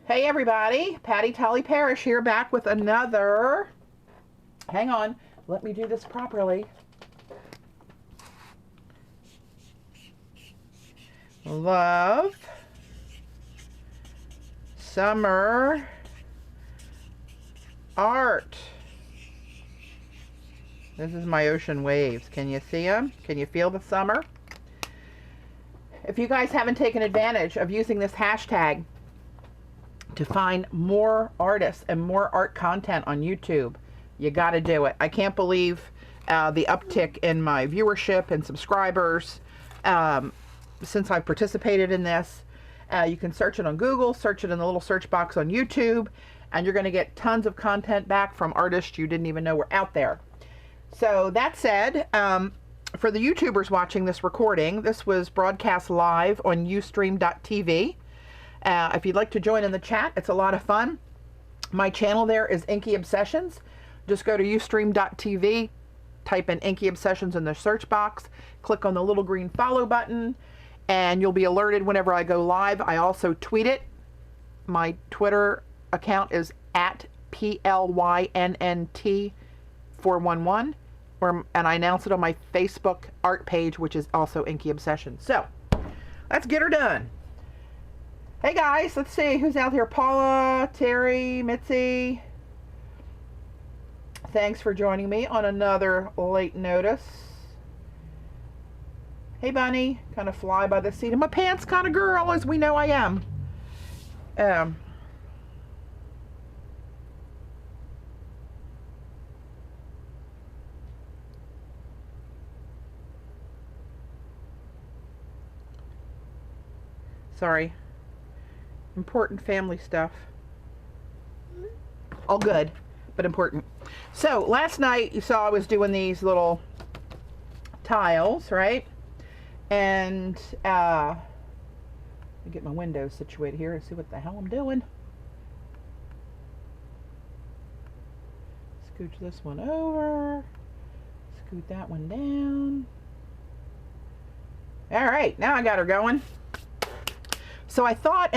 Hey everybody, Patti Tolley Parrish here, back with another, hang on, let me do this properly. Love Summer Art. This is my ocean waves. Can you see them? Can you feel the summer? If you guys haven't taken advantage of using this hashtag to find more artists and more art content on YouTube, you got to do it. I can't believe the uptick in my viewership and subscribers since I've participated in this. You can search it on Google, search it in the little search box on YouTube, and you're going to get tons of content back from artists you didn't even know were out there. So that said, for the YouTubers watching this recording, this was broadcast live on ustream.tv. If you'd like to join in the chat, it's a lot of fun. My channel there is Inky Obsessions. Just go to ustream.tv, type in Inky Obsessions in the search box, click on the little green follow button, and you'll be alerted whenever I go live. I also tweet it. My Twitter account is at PLYNNT411, and I announce it on my Facebook art page, which is also Inky Obsessions. So, let's get her done. Hey guys, let's see who's out here. Paula, Terry, Mitzi. Thanks for joining me on another late notice. Hey Bunny, kind of fly by the seat of my pants kind of girl, as we know I am. Sorry. Important family stuff. All good, but important. So last night you saw I was doing these little tiles, right? And let me get my windows situated here and see what the hell I'm doing. Scooch this one over. Scoot that one down. All right, now I got her going. So I thought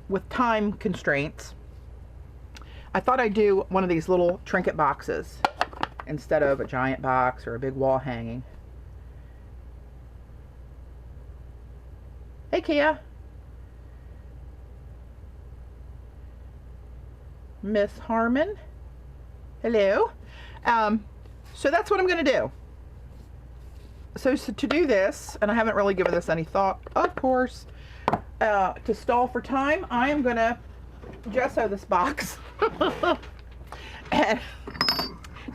with time constraints, I thought I'd do one of these little trinket boxes instead of a giant box or a big wall hanging. Hey Kia. Miss Harmon. Hello. So that's what I'm going to do. So to do this, and I haven't really given this any thought, of course, to stall for time, I am going to gesso this box. And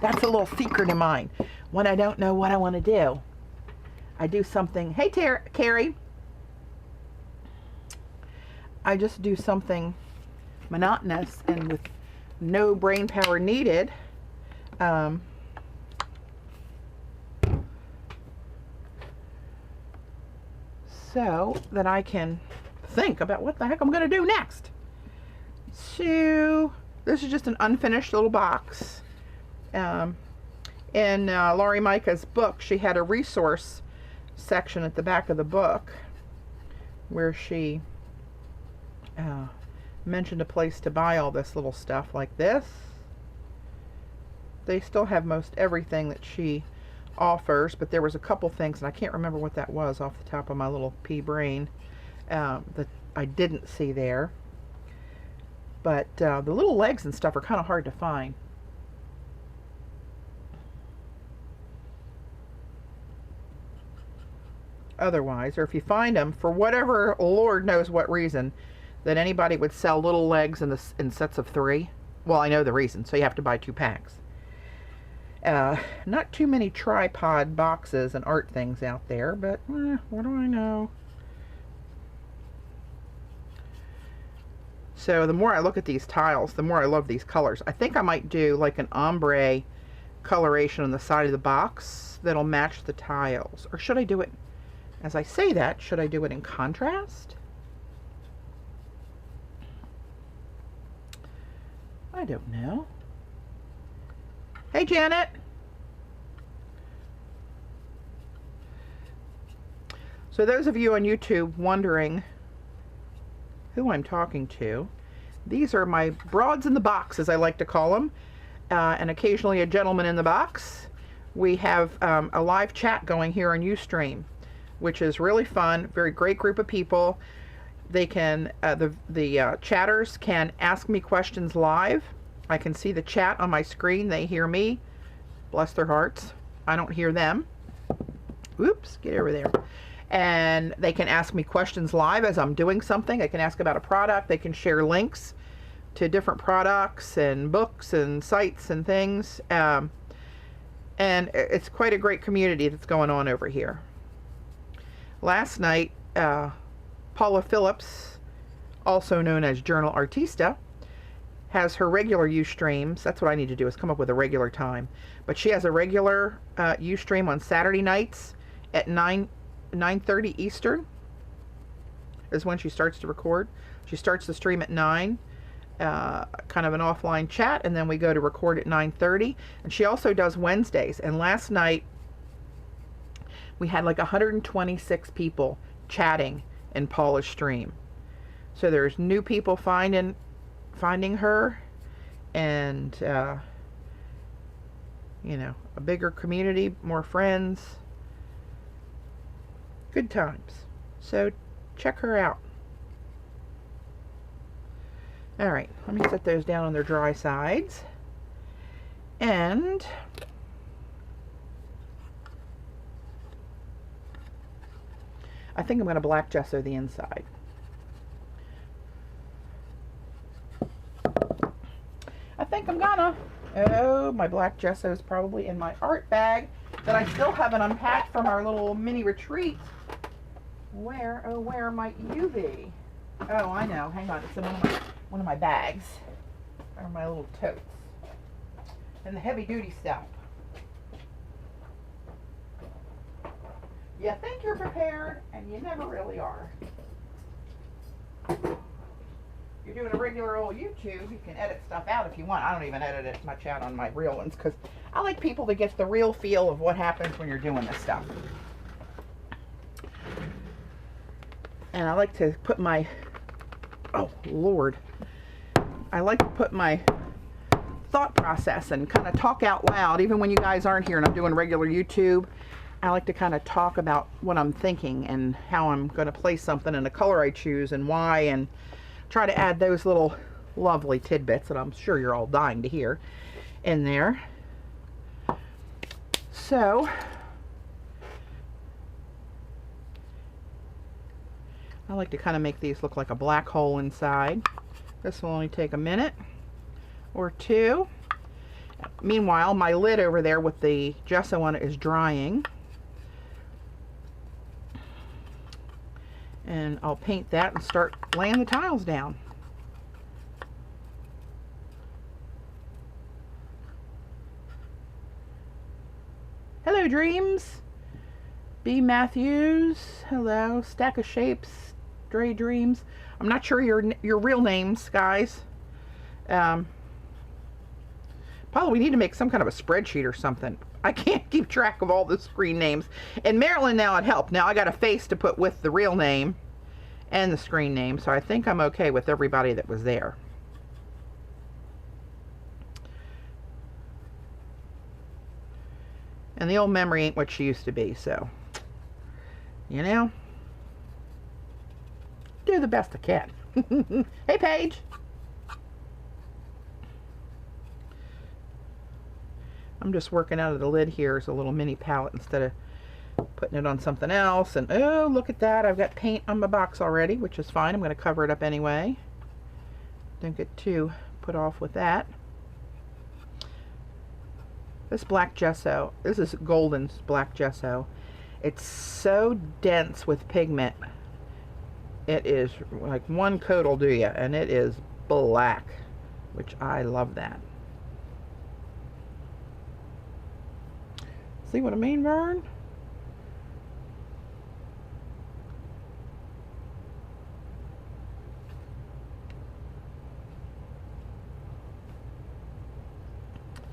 that's a little secret of mine. When I don't know what I want to do, I do something. Hey, Carrie. I just do something monotonous and with no brain power needed. So that I can think about what the heck I'm going to do next. So this is just an unfinished little box. In Laurie Micah's book, she had a resource section at the back of the book where she mentioned a place to buy all this little stuff like this. They still have most everything that she offers, but there was a couple things, and I can't remember what that was off the top of my little pea brain, that I didn't see there. But the little legs and stuff are kind of hard to find. Otherwise, or if you find them, for whatever Lord knows what reason, that anybody would sell little legs in sets of 3. Well, I know the reason, so you have to buy 2 packs. Not too many tripod boxes and art things out there, but what do I know? So the more I look at these tiles, the more I love these colors. I think I might do like an ombre coloration on the side of the box that'll match the tiles. Or should I do it, as I say that, should I do it in contrast? I don't know. Hey, Janet. So So those of you on YouTube wondering who I'm talking to, these are my broads in the box, as I like to call them, and occasionally a gentleman in the box. We have a live chat going here on Ustream, which is really fun. Very great group of people. They can, the chatters can ask me questions live. I can see the chat on my screen. They hear me. Bless their hearts. I don't hear them. Oops, get over there. And they can ask me questions live as I'm doing something. They can ask about a product. They can share links to different products and books and sites and things. And it's quite a great community that's going on over here. Last night, Paula Phillips, also known as Journal Artista, has her regular Ustreams. That's what I need to do, is come up with a regular time. But she has a regular Ustream on Saturday nights at 9:30 Eastern is when she starts to record. She starts the stream at 9, kind of an offline chat, and then we go to record at 9:30. And she also does Wednesdays. And last night we had like 126 people chatting in Paula's stream. So there's new people finding her, and you know, a bigger community, more friends. Good times. So check her out. Alright, let me set those down on their dry sides. And I think I'm going to black gesso the inside. I think I'm gonna. Oh, my black gesso is probably in my art bag that I still haven't unpacked from our little mini retreat. Where might you be? Oh, I know. Hang on. It's in one of my bags. Or my little totes. And the heavy duty stuff. You think you're prepared, and you never really are. You're doing a regular old YouTube, you can edit stuff out if you want. I don't even edit it much out on my real ones, because I like people to get the real feel of what happens when you're doing this stuff. And I like to put my, oh Lord, I like to put my thought process and kind of talk out loud, even when you guys aren't here and I'm doing regular YouTube. I like to kind of talk about what I'm thinking and how I'm going to place something and the color I choose and why, and try to add those little lovely tidbits that I'm sure you're all dying to hear in there. So I like to kind of make these look like a black hole inside. This will only take a minute or two. Meanwhile, my lid over there with the gesso on it is drying. And I'll paint that and start laying the tiles down. Hello, Dreams. B. Matthews. Hello. Stack of Shapes. Dre Dreams. I'm not sure your real names, guys. Probably we need to make some kind of a spreadsheet or something. I can't keep track of all the screen names. And Marilyn, now it helped. Now I got a face to put with the real name and the screen name, so I think I'm okay with everybody that was there. And the old memory ain't what she used to be, so, you know, do the best I can. Hey, Paige. I'm just working out of the lid here as a little mini palette instead of putting it on something else. And oh, look at that. I've got paint on my box already, which is fine. I'm going to cover it up anyway. Don't get too put off with that. This black gesso, this is Golden's black gesso. It's so dense with pigment. It is like one coat will do you, and it is black, which I love that. See what I mean, Vern?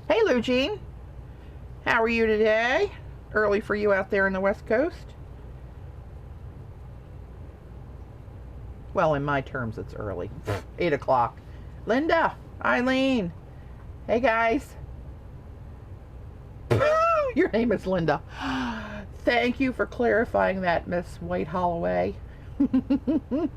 Hey, Lou Jean. How are you today? Early for you out there in the West Coast. Well, in my terms, it's early. 8 o'clock. Linda, Eileen. Hey, guys. Your name is Linda. Thank you for clarifying that, Miss White Holloway. I'm going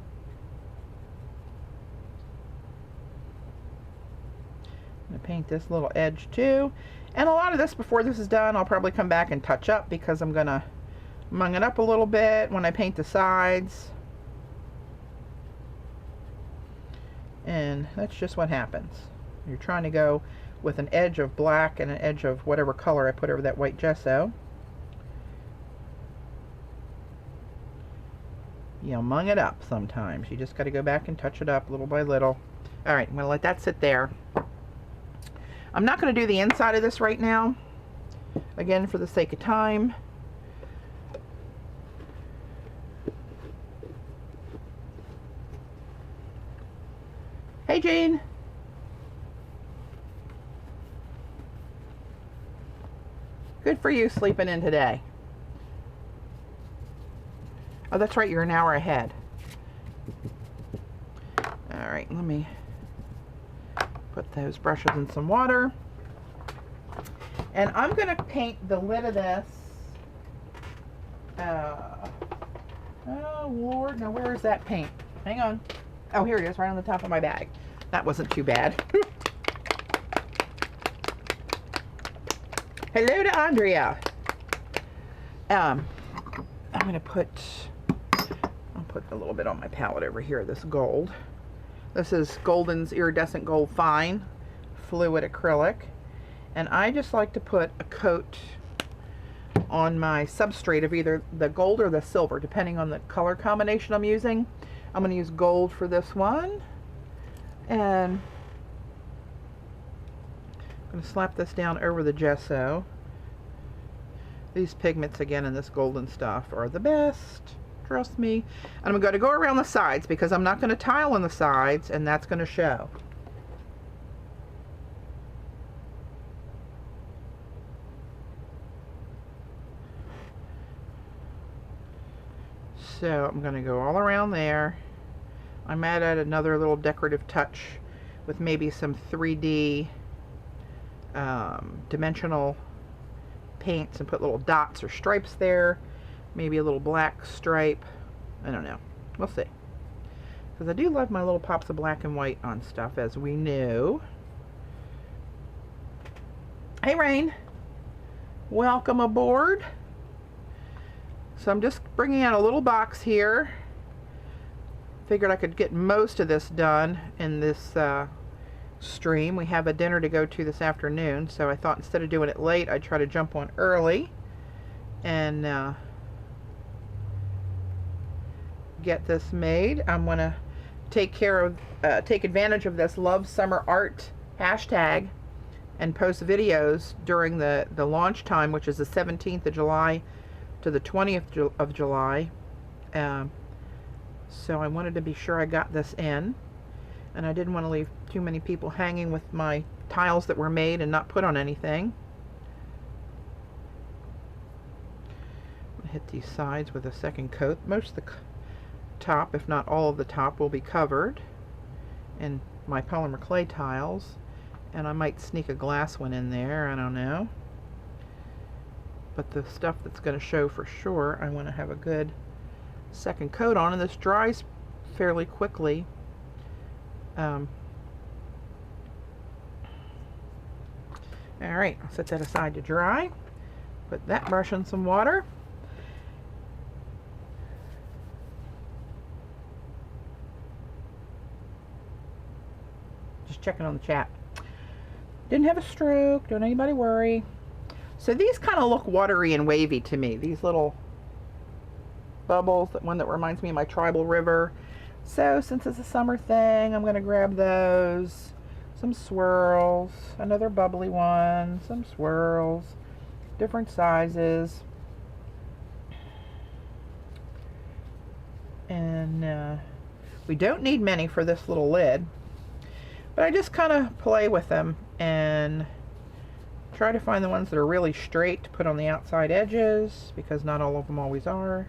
to paint this little edge too. And a lot of this, before this is done, I'll probably come back and touch up because I'm going to mung it up a little bit when I paint the sides. And that's just what happens. You're trying to go with an edge of black and an edge of whatever color I put over that white gesso. You'll mung it up sometimes. You just got to go back and touch it up little by little. All right, I'm going to let that sit there. I'm not going to do the inside of this right now, again, for the sake of time. Hey, Jane. Good for you sleeping in today. Oh, that's right, you're an hour ahead. All right, let me put those brushes in some water. And I'm going to paint the lid of this. Oh, Lord, now where is that paint? Hang on. Oh, here it is, right on the top of my bag. That wasn't too bad. Hello to Andrea. I'm going to put a little bit on my palette over here, this gold. This is Golden's Iridescent Gold Fine Fluid Acrylic. And I just like to put a coat on my substrate of either the gold or the silver, depending on the color combination I'm using. I'm going to use gold for this one. And I'm going to slap this down over the gesso. These pigments, again, in this golden stuff are the best. Trust me. And I'm going to go around the sides because I'm not going to tile on the sides, and that's going to show. So I'm going to go all around there. I might add another little decorative touch with maybe some 3D dimensional paints and put little dots or stripes there. Maybe a little black stripe. I don't know. We'll see. Because I do love my little pops of black and white on stuff, as we knew. Hey, Rain. Welcome aboard. So I'm just bringing out a little box here. Figured I could get most of this done in this stream. We have a dinner to go to this afternoon, so I thought instead of doing it late, I'd try to jump on early and get this made. I'm going to take advantage of this Love Summer Art hashtag and post videos during the launch time, which is the 17th of July to the 20th of July. So I wanted to be sure I got this in, and I didn't want to leave too many people hanging with my tiles that were made and not put on anything. I'll hit these sides with a second coat. Most of the top, if not all of the top, will be covered in my polymer clay tiles, and I might sneak a glass one in there, I don't know. But the stuff that's going to show for sure, I want to have a good second coat on, and this dries fairly quickly. Alright, I'll set that aside to dry. Put that brush in some water. Just checking on the chat. Didn't have a stroke, don't anybody worry. So these kind of look watery and wavy to me, these little bubbles, that one that reminds me of my tribal river. So since it's a summer thing, I'm going to grab those, some swirls, another bubbly one, some swirls, different sizes, and we don't need many for this little lid, but I just kind of play with them and try to find the ones that are really straight to put on the outside edges, because not all of them always are.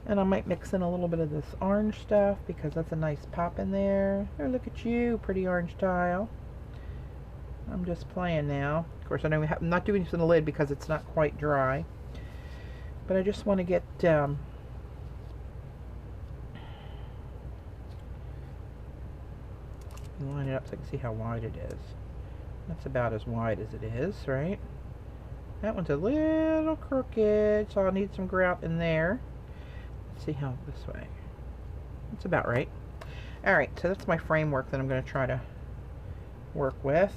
And I might mix in a little bit of this orange stuff because that's a nice pop in there. Oh, look at you, pretty orange tile. I'm just playing now. Of course, I know I'm not doing this in the lid because it's not quite dry. But I just want to get line it up so I can see how wide it is. That's about as wide as it is, right? That one's a little crooked, so I'll need some grout in there. Let's see how this way. That's about right. Alright, so that's my framework that I'm going to try to work with.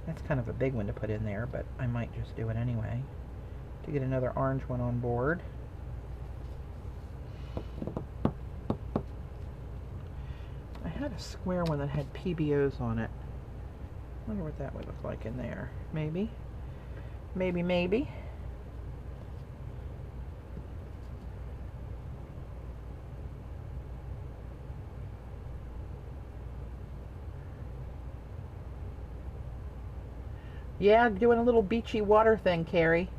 That's kind of a big one to put in there, but I might just do it anyway to get another orange one on board. I had a square one that had PBOs on it. I wonder what that would look like in there. Maybe. Maybe, maybe. Yeah, doing a little beachy water thing, Carrie.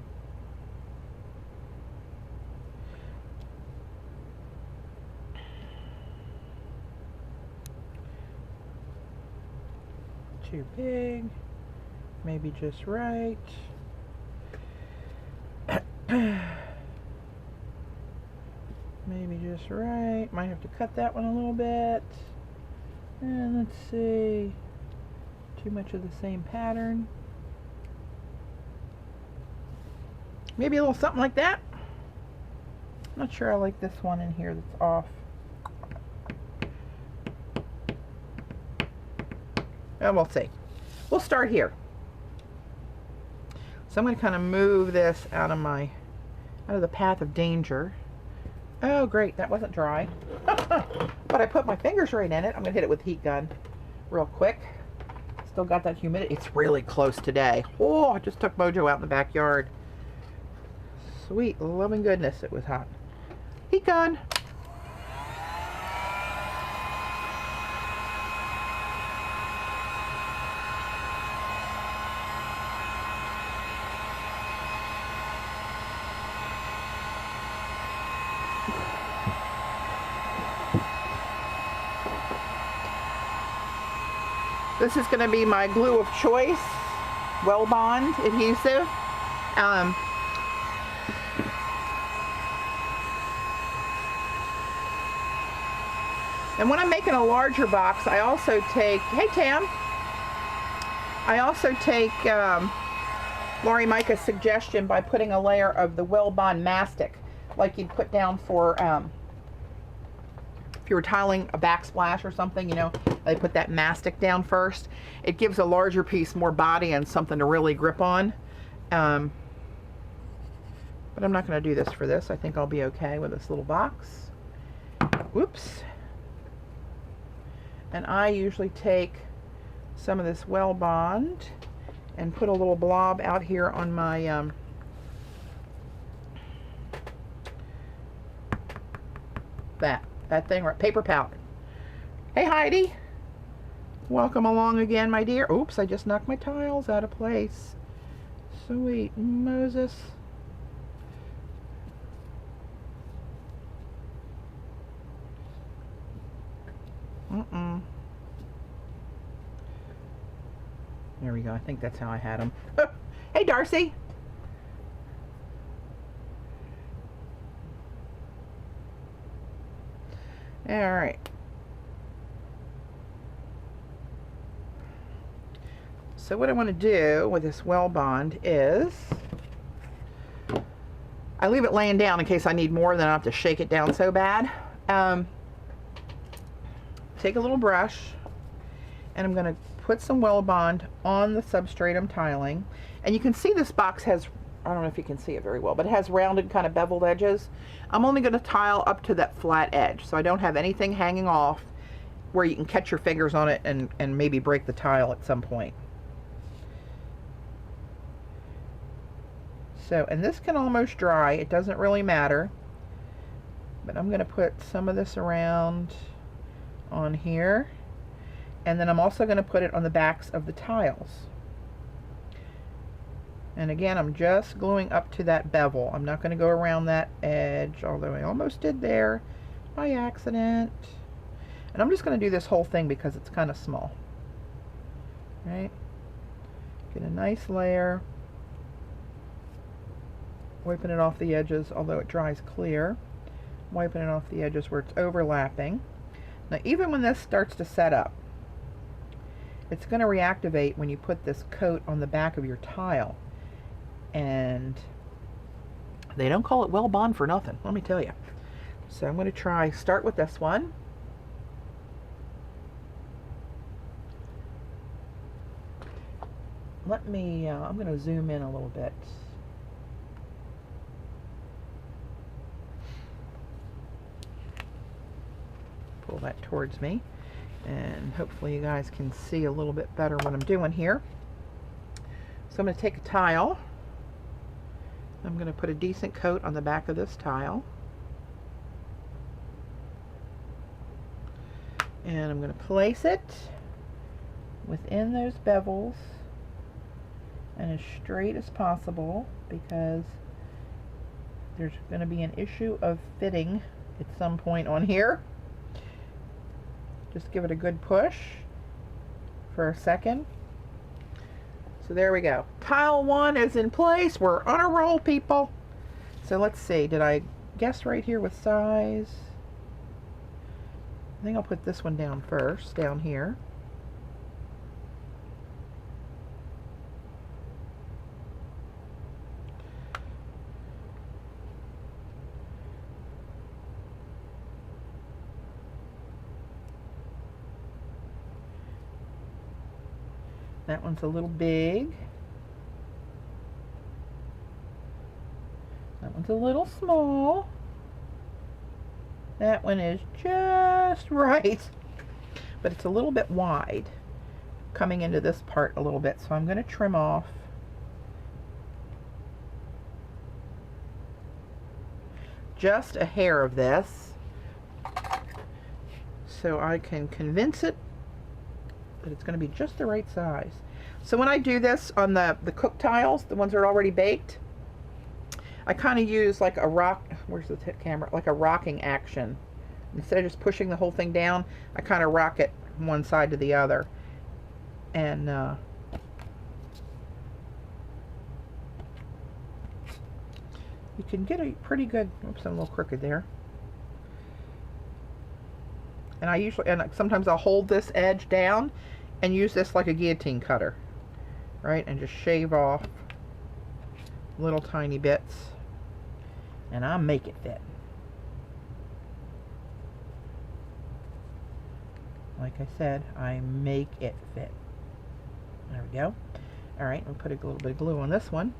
Too big. Maybe just right. Maybe just right. Might have to cut that one a little bit. And let's see. Too much of the same pattern. Maybe a little something like that. I'm not sure I like this one in here that's off. And we'll see. We'll start here. So I'm going to kind of move this out of the path of danger. Oh great, that wasn't dry. But I put my fingers right in it. I'm going to hit it with a heat gun real quick. Still got that humidity. It's really close today. Oh, I just took Mojo out in the backyard. Sweet loving goodness, it was hot. Heat gun. This is going to be my glue of choice, Well Bond adhesive. And when I'm making a larger box, I also take, hey Tam, I also take Lori Micah's suggestion by putting a layer of the Well Bond mastic, like you'd put down for, if you were tiling a backsplash or something, you know, they put that mastic down first. It gives a larger piece more body and something to really grip on. But I'm not going to do this for this. I think I'll be okay with this little box. Whoops. And I usually take some of this Well Bond and put a little blob out here on my that thing, right, paper palette. Hey Heidi, welcome along again, my dear. Oops, I just knocked my tiles out of place. Sweet Moses. There we go. I think that's how I had them. Hey Darcy. All right. So what I want to do with this Well Bond is I leave it laying down in case I need more, then I have to shake it down so bad. Take a little brush and I'm going to put some Well Bond on the substrate I'm tiling. And you can see this box has, I don't know if you can see it very well, but it has rounded kind of beveled edges. I'm only going to tile up to that flat edge, so I don't have anything hanging off where you can catch your fingers on it and maybe break the tile at some point. So, and this can almost dry, it doesn't really matter, but I'm going to put some of this around on here, and then I'm also going to put it on the backs of the tiles. And again, I'm just gluing up to that bevel. I'm not going to go around that edge, although I almost did there by accident. And I'm just going to do this whole thing because it's kind of small. Right? Get a nice layer. Wiping it off the edges, although it dries clear. Wiping it off the edges where it's overlapping. Now, even when this starts to set up, it's going to reactivate when you put this coat on the back of your tile. And they don't call it well bond for nothing, let me tell you. So I'm going to start with this one. I'm going to zoom in a little bit. Pull that towards me, and hopefully you guys can see a little bit better what I'm doing here. So I'm going to take a tile. I'm going to put a decent coat on the back of this tile. And I'm going to place it within those bevels and as straight as possible, because there's going to be an issue of fitting at some point on here. Just give it a good push for a second. So there we go. Tile 1 is in place. We're on a roll, people. So let's see. Did I guess right here with size? I think I'll put this one down first, down here. That one's a little big. That one's a little small. That one is just right, but it's a little bit wide coming into this part a little bit, so I'm going to trim off just a hair of this so I can convince it that it's going to be just the right size. So when I do this on the cook tiles, the ones that are already baked, I kind of use like a where's the camera? Like a rocking action. Instead of just pushing the whole thing down, I kind of rock it from one side to the other. And you can get a pretty good, oops, I'm a little crooked there. And sometimes I'll hold this edge down and use this like a guillotine cutter, right? And just shave off little tiny bits. And I make it fit. Like I said, I make it fit. There we go. All right, we'll put a little bit of glue on this one.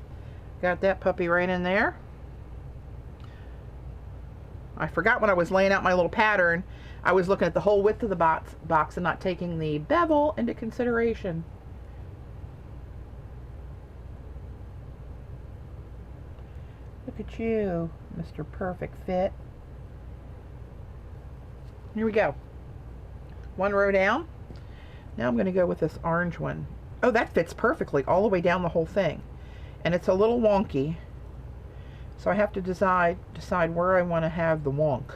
Got that puppy right in there. I forgot when I was laying out my little pattern, I was looking at the whole width of the box and not taking the bevel into consideration. Look at you, Mr. Perfect Fit. Here we go. One row down. Now I'm going to go with this orange one. Oh, that fits perfectly all the way down the whole thing. And it's a little wonky. So I have to decide where I want to have the wonk.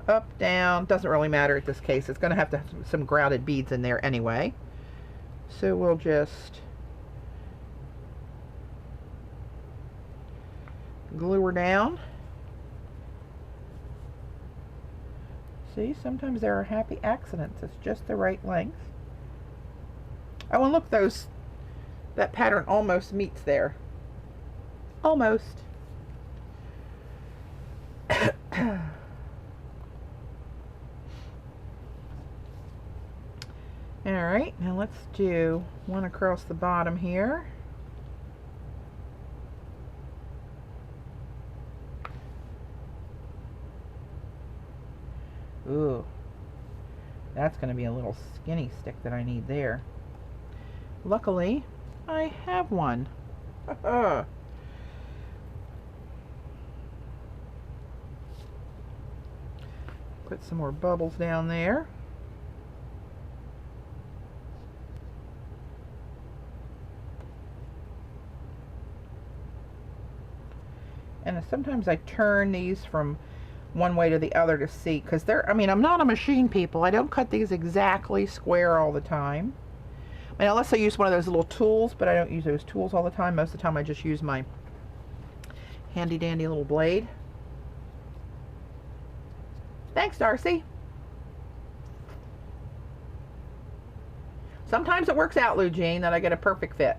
Up, down, doesn't really matter at this case. It's going to have some grouted beads in there anyway. So we'll just glue her down. See, sometimes there are happy accidents. It's just the right length. Oh, and look, that pattern almost meets there. Almost. Alright, now let's do one across the bottom here. Ooh, that's going to be a little skinny stick that I need there. Luckily, I have one. Put some more bubbles down there. And sometimes I turn these from one way to the other to see, because I mean, I'm not a machine, people. I don't cut these exactly square all the time. I mean, unless I use one of those little tools, but I don't use those tools all the time. Most of the time I just use my handy dandy little blade. Thanks, Darcy. Sometimes it works out, Lou Jean, that I get a perfect fit.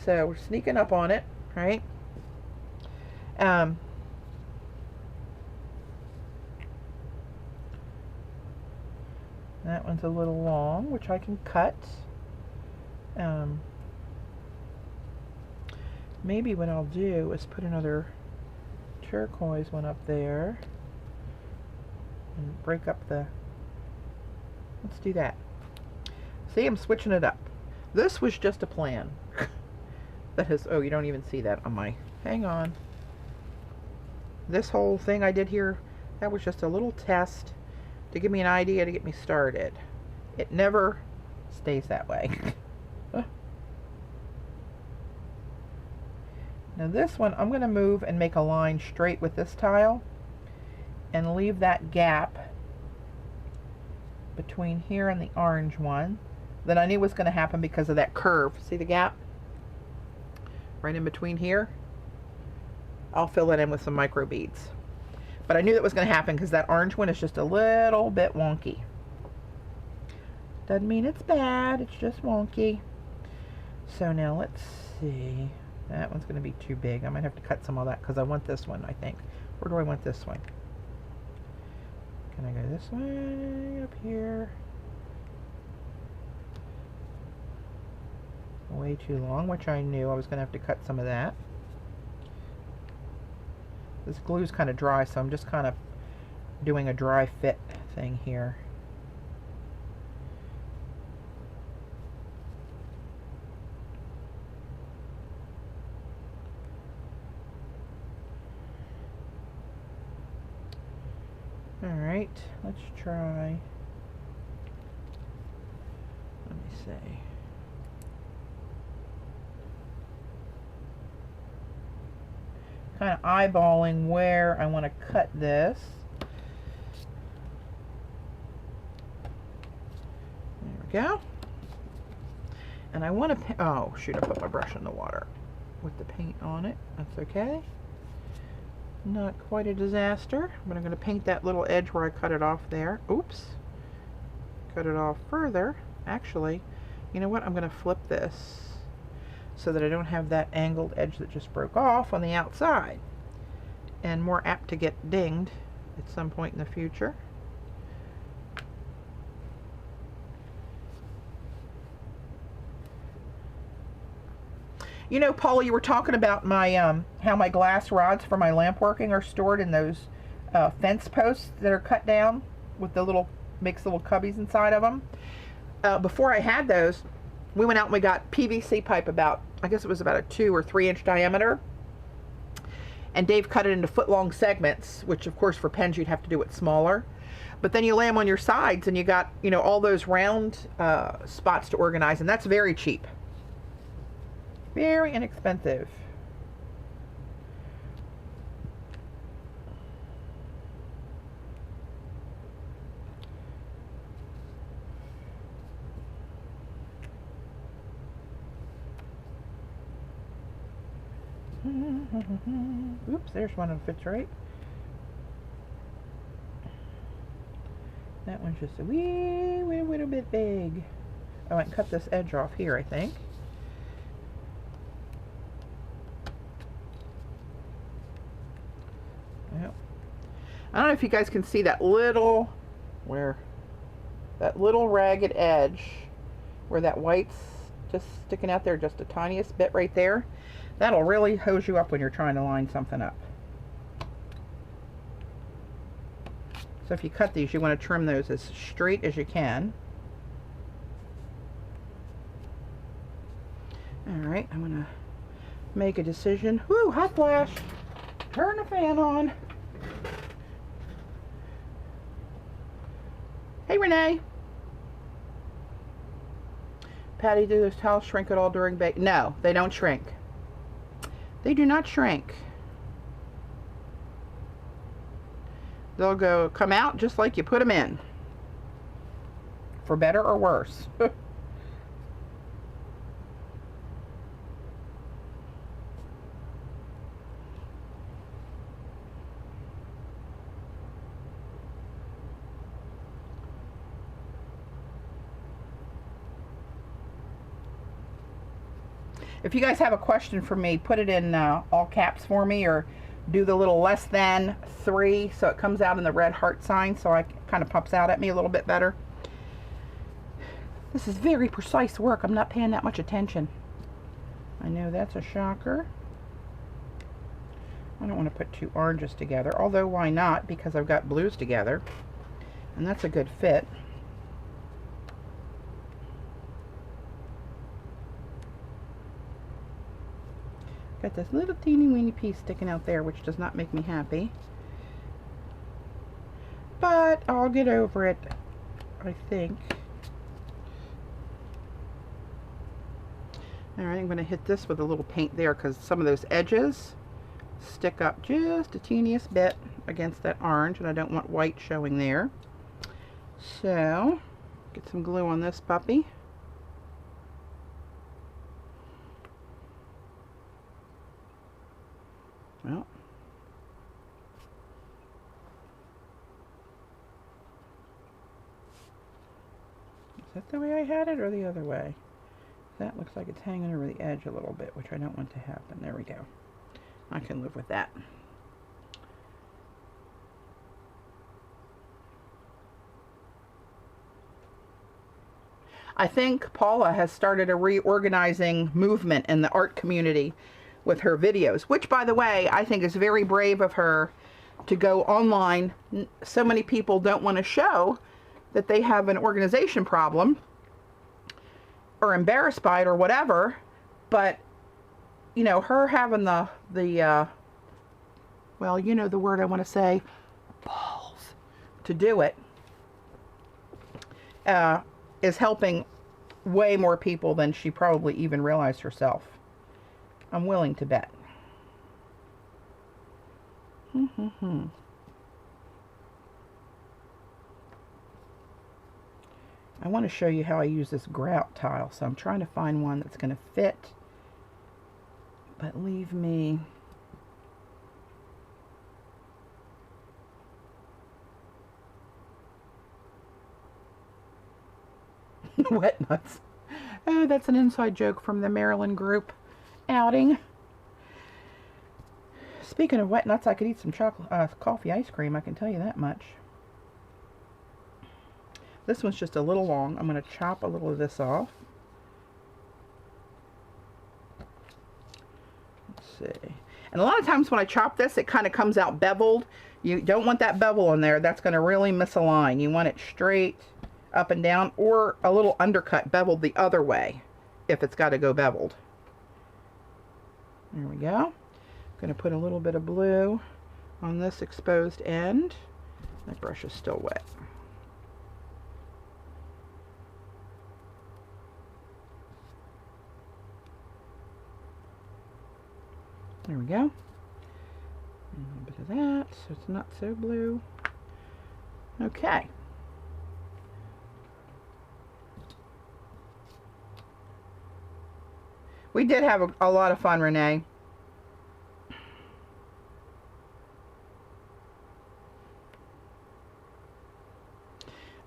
So we're sneaking up on it, right? That one's a little long, which I can cut. Maybe what I'll do is put another turquoise one up there and break up the... Let's do that. See, I'm switching it up. This was just a plan. That is, oh, you don't even see that on my... Hang on. This whole thing I did here, that was just a little test to give me an idea to get me started. It never stays that way. Now this one, I'm going to move and make a line straight with this tile and leave that gap between here and the orange one that I knew was going to happen because of that curve. See the gap? Right in between here. I'll fill that in with some micro beads. But I knew that was going to happen because that orange one is just a little bit wonky. Doesn't mean it's bad, it's just wonky. So now let's see. That one's going to be too big. I might have to cut some of that because I want this one, I think. Where do I want this one? Can I go this way? Up here? Way too long, which I knew I was going to have to cut some of that. This glue's kind of dry, so I'm just kind of doing a dry fit thing here. Alright, let's try. Let me see. Kind of eyeballing where I want to cut this. There we go. And I want to, oh shoot, I put my brush in the water with the paint on it. That's okay. Not quite a disaster, but I'm going to paint that little edge where I cut it off there. Oops. Cut it off further. Actually, you know what? I'm going to flip this so that I don't have that angled edge that just broke off on the outside, and more apt to get dinged at some point in the future. You know, Paula, you were talking about my how my glass rods for my lamp working are stored in those fence posts that are cut down with the little, makes little cubbies inside of them. Before I had those, we went out and we got PVC pipe about, I guess it was about a 2 or 3 inch diameter. And Dave cut it into foot-long segments, which of course for pens you'd have to do it smaller. But then you lay them on your sides and you got, you know, all those round spots to organize, and that's very cheap. Very inexpensive. Oops, there's one that fits right. That one's just a wee little bit big. Oh, I can cut this edge off here, I think. Yep. I don't know if you guys can see that little, that little ragged edge where that white's just sticking out there, just the tiniest bit right there. That'll really hose you up when you're trying to line something up. So if you cut these, you want to trim those as straight as you can. Alright, I'm going to make a decision. Woo, hot flash! Turn the fan on. Hey, Renee. Patty, do those towels shrink at all during bake? No, they don't shrink. They do not shrink. They'll come out just like you put them in, for better or worse. If you guys have a question for me, put it in all caps for me, or do the little less than 3 so it comes out in the red heart sign, so it kind of pops out at me a little bit better. This is very precise work. I'm not paying that much attention. I know that's a shocker. I don't want to put 2 oranges together, although why not, because I've got blues together, and that's a good fit. Got this little teeny weeny piece sticking out there, which does not make me happy. But I'll get over it, I think. Alright, I'm going to hit this with a little paint there, because some of those edges stick up just a teeniest bit against that orange, and I don't want white showing there. So, get some glue on this puppy. Well, is that the way I had it, or the other way? That looks like it's hanging over the edge a little bit, which I don't want to happen. There we go. I can live with that. I think Paula has started a reorganizing movement in the art community with her videos, which, by the way, I think is very brave of her to go online. So many people don't want to show that they have an organization problem or embarrassed by it or whatever, but you know, her having the well, you know the word I want to say, balls to do it, is helping way more people than she probably even realized herself. I'm willing to bet. I want to show you how I use this grout tile, so I'm trying to find one that's going to fit, but leave me wet nuts. Oh, that's an inside joke from the Maryland group outing. Speaking of wet nuts, I could eat some chocolate coffee ice cream, I can tell you that much. This one's just a little long. I'm going to chop a little of this off. Let's see. And a lot of times when I chop this, it kind of comes out beveled. You don't want that bevel in there. That's going to really misalign. You want it straight up and down, or a little undercut beveled the other way if it's got to go beveled. There we go. I'm going to put a little bit of blue on this exposed end. My brush is still wet. There we go. A little bit of that, so it's not so blue. Okay. We did have a lot of fun, Renee.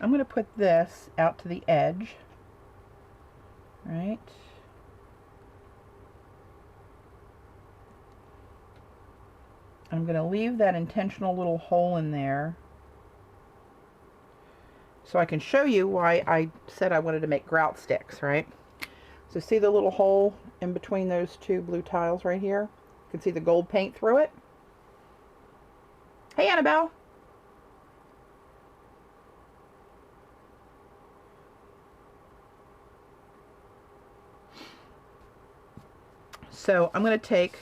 I'm going to put this out to the edge, right? I'm going to leave that intentional little hole in there so I can show you why I said I wanted to make grout sticks, right? So see the little hole in between those two blue tiles right here? You can see the gold paint through it. Hey, Annabelle. So I'm going to take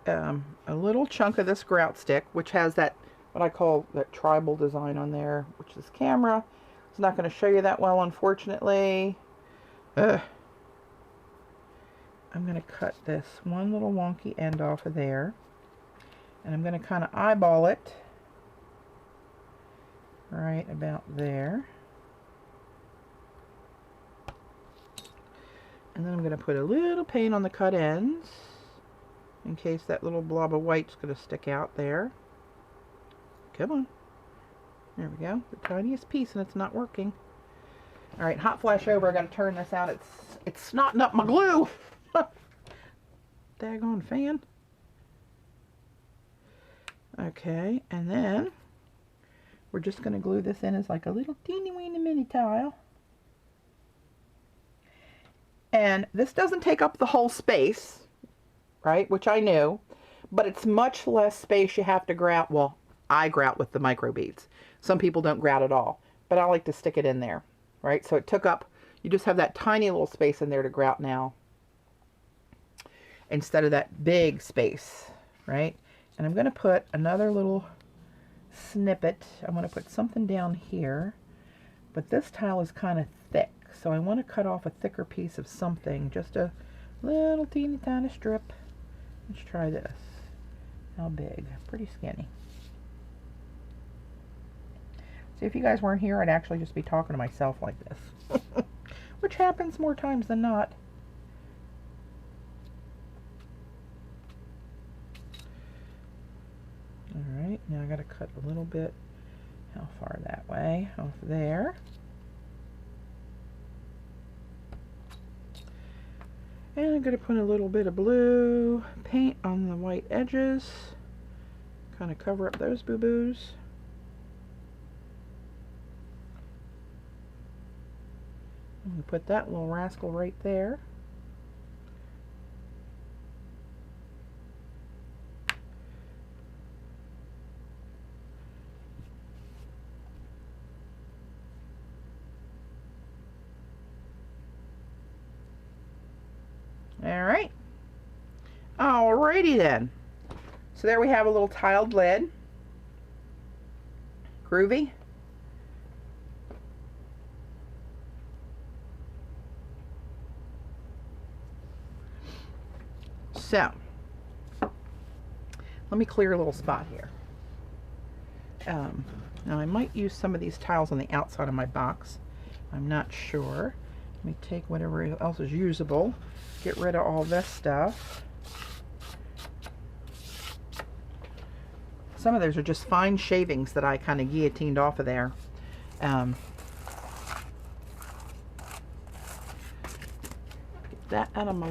a little chunk of this grout stick, which has that, what I call that tribal design on there, which this camera is not going to show you that well, unfortunately. I'm I'm going to cut this one little wonky end off of there, and I'm going to kind of eyeball it right about there. And then I'm going to put a little paint on the cut ends in case that little blob of white's going to stick out there. Come on. There we go. The tiniest piece, and it's not working. All right, hot flash over. I got to turn this out. It's snotting up my glue. Daggone fan. Okay, and then we're just going to glue this in as like a little teeny weeny mini tile. And this doesn't take up the whole space, right, which I knew, but it's much less space you have to grout. Well, I grout with the micro beads. Some people don't grout at all, but I like to stick it in there, right? So it took up, you just have that tiny little space in there to grout now instead of that big space, right? And I'm going to put another little snippet. I'm going to put something down here, but this tile is kind of thick. So I want to cut off a thicker piece of something, just a little teeny tiny strip. Let's try this. How big? Pretty skinny. See, if you guys weren't here, I'd actually just be talking to myself like this, which happens more times than not. All right, now I got to cut a little bit. How far that way? Off there. And I'm going to put a little bit of blue paint on the white edges. Kind of cover up those boo-boos. I'm going to put that little rascal right there. Alright. Alrighty then. So there we have a little tiled lid. Groovy. So, let me clear a little spot here. Now I might use some of these tiles on the outside of my box. I'm not sure. Let me take whatever else is usable. Get rid of all this stuff. Some of those are just fine shavings that I kind of guillotined off of there. Get that out of my,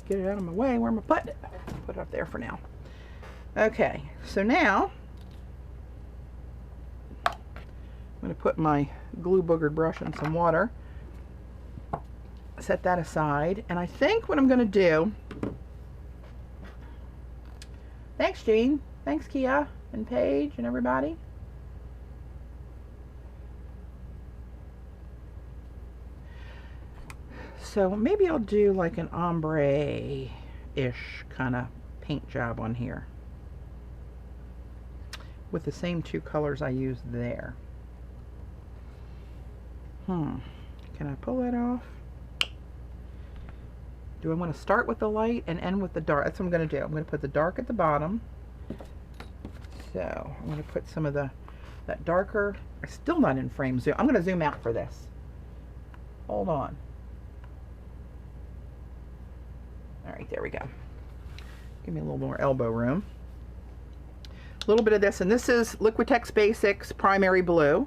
get it out of my way. Where am I putting it? Put it up there for now. Okay, so now I'm going to put my glue boogered brush in some water. Set that aside, and I think what I'm going to do, thanks Jean, thanks Kia and Paige and everybody. So maybe I'll do like an ombre-ish kind of paint job on here with the same two colors I used there. Can I pull that off? Do I want to start with the light and end with the dark? That's what I'm going to do. I'm going to put the dark at the bottom. So I'm going to put some of that darker. I'm still not in frame zoom. I'm going to zoom out for this. Hold on. All right, there we go. Give me a little more elbow room. A little bit of this, and this is Liquitex Basics Primary Blue.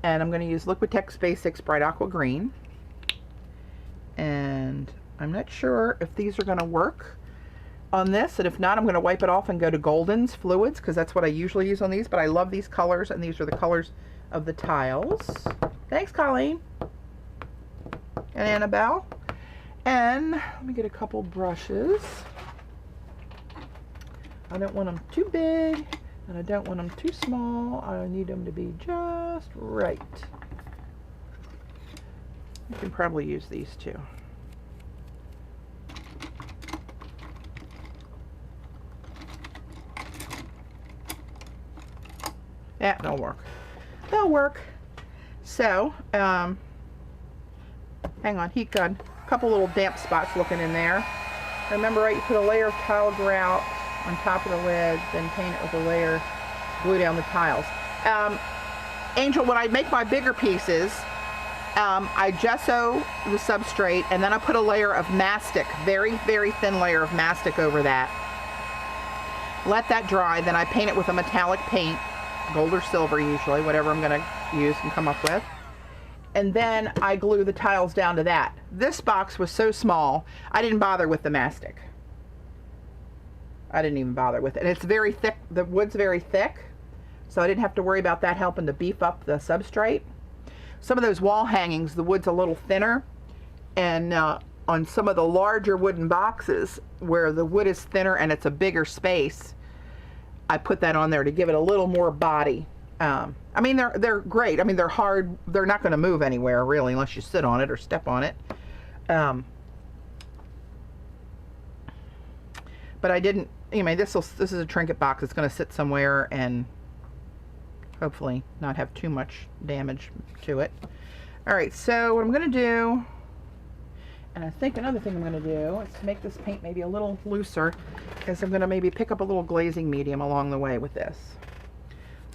And I'm going to use Liquitex Basics Bright Aqua Green. And I'm not sure if these are going to work on this, and if not, I'm going to wipe it off and go to Golden's Fluids, because that's what I usually use on these, but I love these colors, and these are the colors of the tiles. Thanks, Colleen and Annabelle. And let me get a couple brushes. I don't want them too big, and I don't want them too small. I need them to be just right. You can probably use these too. Yeah, they'll work. They'll work. So, hang on, heat gun. couple little damp spots looking in there. Remember, right, you put a layer of tile grout on top of the lid, then paint it with a layer, glue down the tiles. Angel, when I make my bigger pieces, I gesso the substrate, and then I put a layer of mastic, very, very thin layer of mastic over that. Let that dry, then I paint it with a metallic paint, gold or silver usually, whatever I'm gonna use and come up with. And then I glue the tiles down to that. This box was so small, I didn't bother with the mastic. I didn't even bother with it. And it's very thick, the wood's very thick, so I didn't have to worry about that helping to beef up the substrate. Some of those wall hangings, the wood's a little thinner, and on some of the larger wooden boxes where the wood is thinner and it's a bigger space, I put that on there to give it a little more body. I mean, they're great. I mean, they're hard. They're not going to move anywhere really unless you sit on it or step on it. But I didn't. Anyway, this is a trinket box. It's going to sit somewhere and hopefully not have too much damage to it. All right. So what I'm going to do, and I think another thing I'm going to do is to make this paint maybe a little looser, is I'm going to maybe pick up a little glazing medium along the way with this.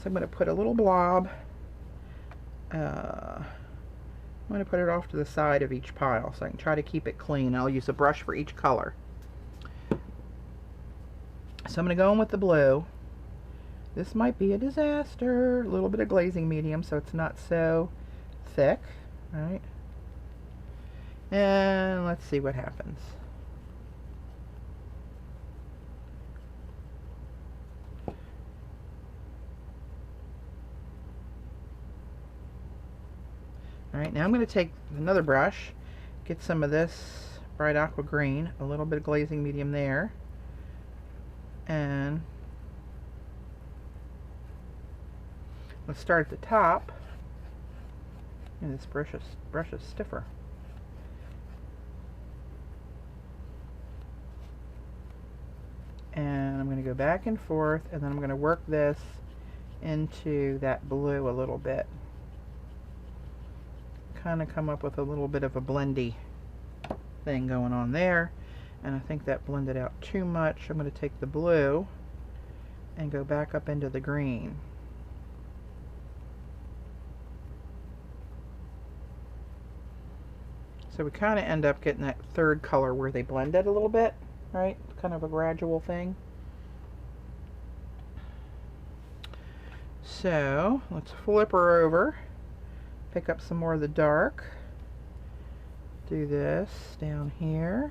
I'm going to put a little blob. I'm going to put it off to the side of each pile so I can try to keep it clean. I'll use a brush for each color. So I'm going to go in with the blue. This might be a disaster. A little bit of glazing medium so it's not so thick. All right. And let's see what happens. Alright, now I'm going to take another brush, get some of this bright aqua green, a little bit of glazing medium there, and let's start at the top. And this brush is stiffer. And I'm going to go back and forth, and then I'm going to work this into that blue a little bit. Kind of come up with a little bit of a blendy thing going on there, and I think that blended out too much. I'm going to take the blue and go back up into the green. So we kind of end up getting that third color where they blended a little bit, right? Kind of a gradual thing. So let's flip her over. Pick up some more of the dark. Do this down here.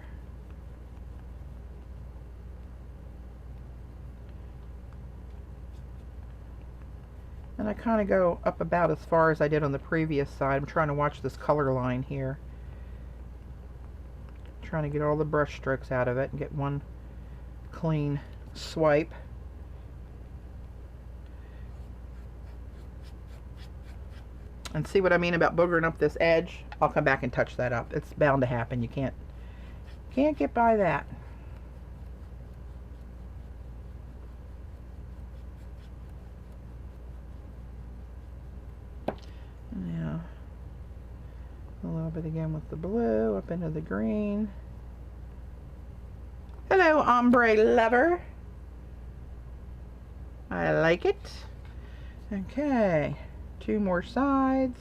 And I kind of go up about as far as I did on the previous side. I'm trying to watch this color line here. Trying to get all the brush strokes out of it and get one clean swipe. And see what I mean about boogering up this edge? I'll come back and touch that up. It's bound to happen. You can't get by that. Now, a little bit again with the blue up into the green. Hello, ombre lover. I like it. Okay. Two more sides.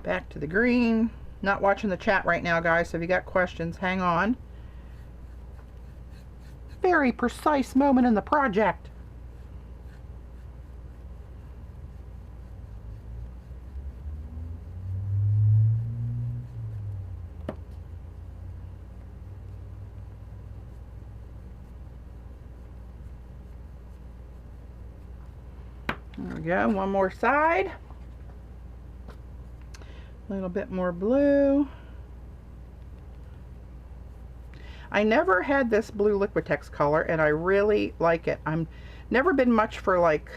Back to the green. Not watching the chat right now, guys, so if you got questions, hang on. Very precise moment in the project. There we go, one more side. A little bit more blue. I never had this blue Liquitex color and I really like it. I'm never been much for like,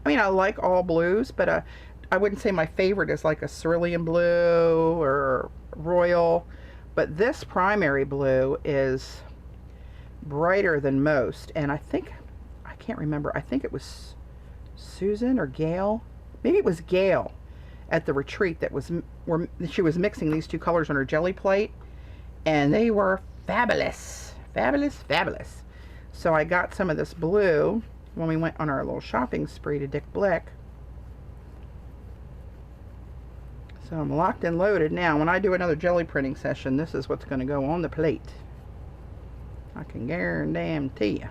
I mean I like all blues, but I wouldn't say my favorite is like a cerulean blue or royal. But this primary blue is brighter than most, and I can't remember, I think it was Susan or Gail, maybe it was Gail at the retreat that she was mixing these two colors on her jelly plate, and they were fabulous, fabulous, fabulous. So I got some of this blue when we went on our little shopping spree to Dick Blick. So I'm locked and loaded now. When I do another jelly printing session, this is what's going to go on the plate. I can guarantee you.